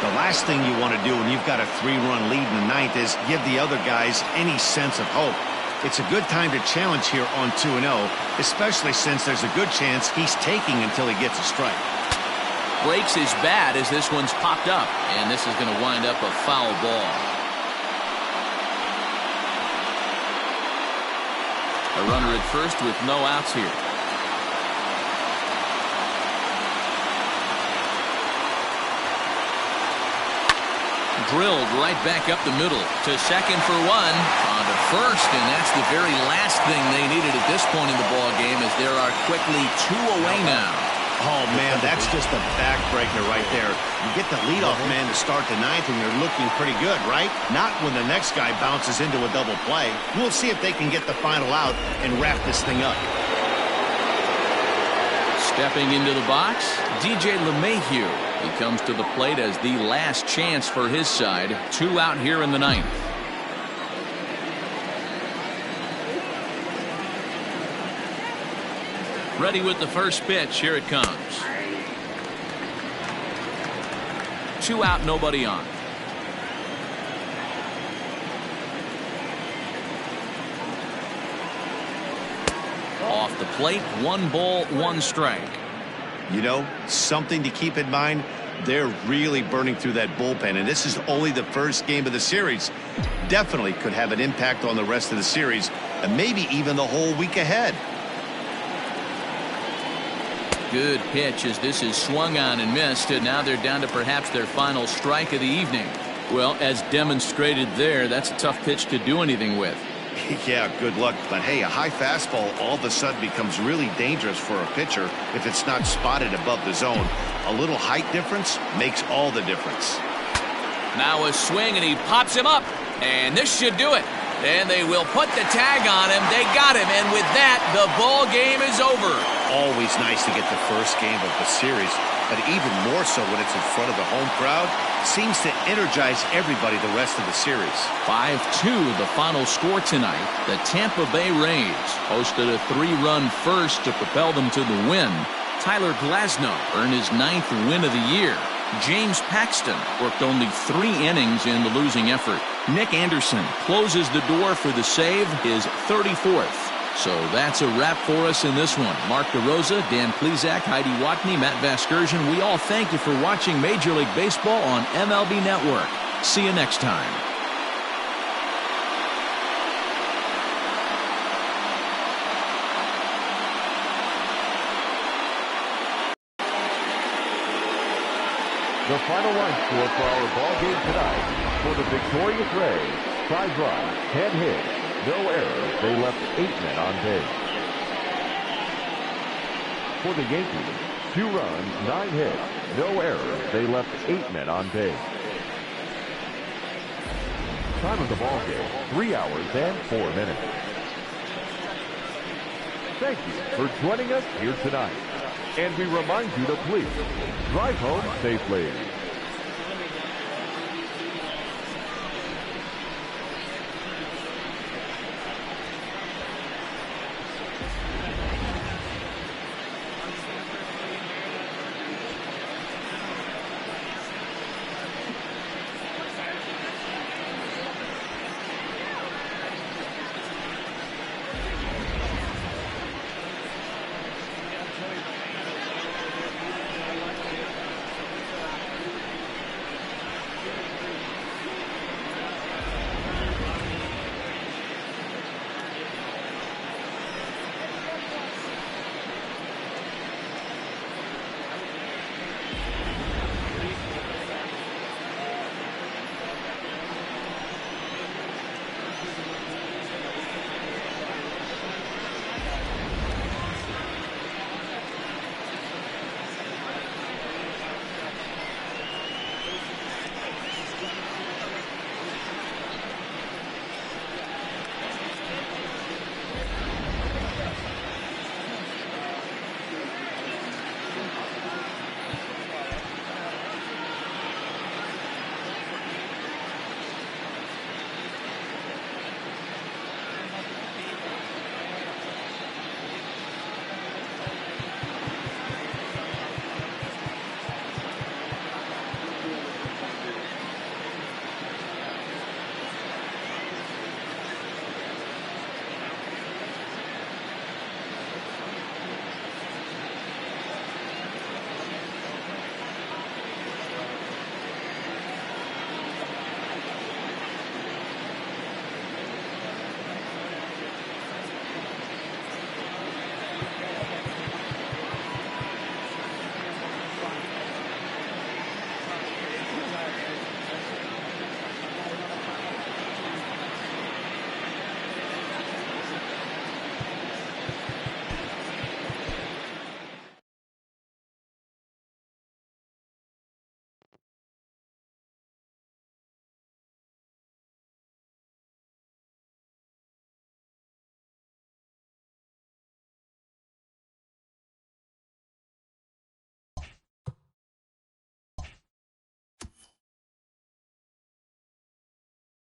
The last thing you want to do when you've got a 3-run lead in the ninth is give the other guys any sense of hope. It's a good time to challenge here on 2-0, especially since there's a good chance he's taking until he gets a strike. Breaks his bat as this one's popped up, and this is going to wind up a foul ball. A runner at first with no outs here. Drilled right back up the middle to second for 1. On to first, and that's the very last thing they needed at this point in the ball game, as there are quickly 2 away now. Oh, man, that's just a backbreaker right there. You get the leadoff man to start the ninth, and you're looking pretty good, right? Not when the next guy bounces into a double play. We'll see if they can get the final out and wrap this thing up. Stepping into the box, DJ LeMahieu. He comes to the plate as the last chance for his side. 2 out here in the ninth. Ready with the first pitch. Here it comes. 2 out, nobody on. Off the plate, 1 ball, 1 strike. You know, something to keep in mind, they're really burning through that bullpen, and this is only the first game of the series. Definitely could have an impact on the rest of the series, and maybe even the whole week ahead. Good pitch as this is swung on and missed, and now they're down to perhaps their final strike of the evening. Well, as demonstrated there, that's a tough pitch to do anything with. Yeah, good luck. But hey, a high fastball all of a sudden becomes really dangerous for a pitcher if it's not spotted above the zone. A little height difference makes all the difference. Now a swing, and he pops him up, and this should do it. And they will put the tag on him. They got him, and with that, the ball game is over. Always nice to get the first game of the series, but even more so when it's in front of the home crowd. Seems to energize everybody the rest of the series. 5-2 the final score tonight. The Tampa Bay Rays hosted a 3-run first to propel them to the win. Tyler Glasnow earned his 9th win of the year. James Paxton worked only 3 innings in the losing effort. Nick Anderson closes the door for the save, his 34th. So that's a wrap for us in this one. Mark DeRosa, Dan Plesac, Heidi Watney, Matt Vasgersian, we all thank you for watching Major League Baseball on MLB Network. See you next time. The final line score for our ball game tonight. For the victorious Rays, 5 runs, 10 hits, no errors. They left 8 men on base. For the Yankees, 2 runs, 9 hits, no errors. They left 8 men on base. Time of the ball game, 3 hours and 4 minutes. Thank you for joining us here tonight. And we remind you to please drive home safely.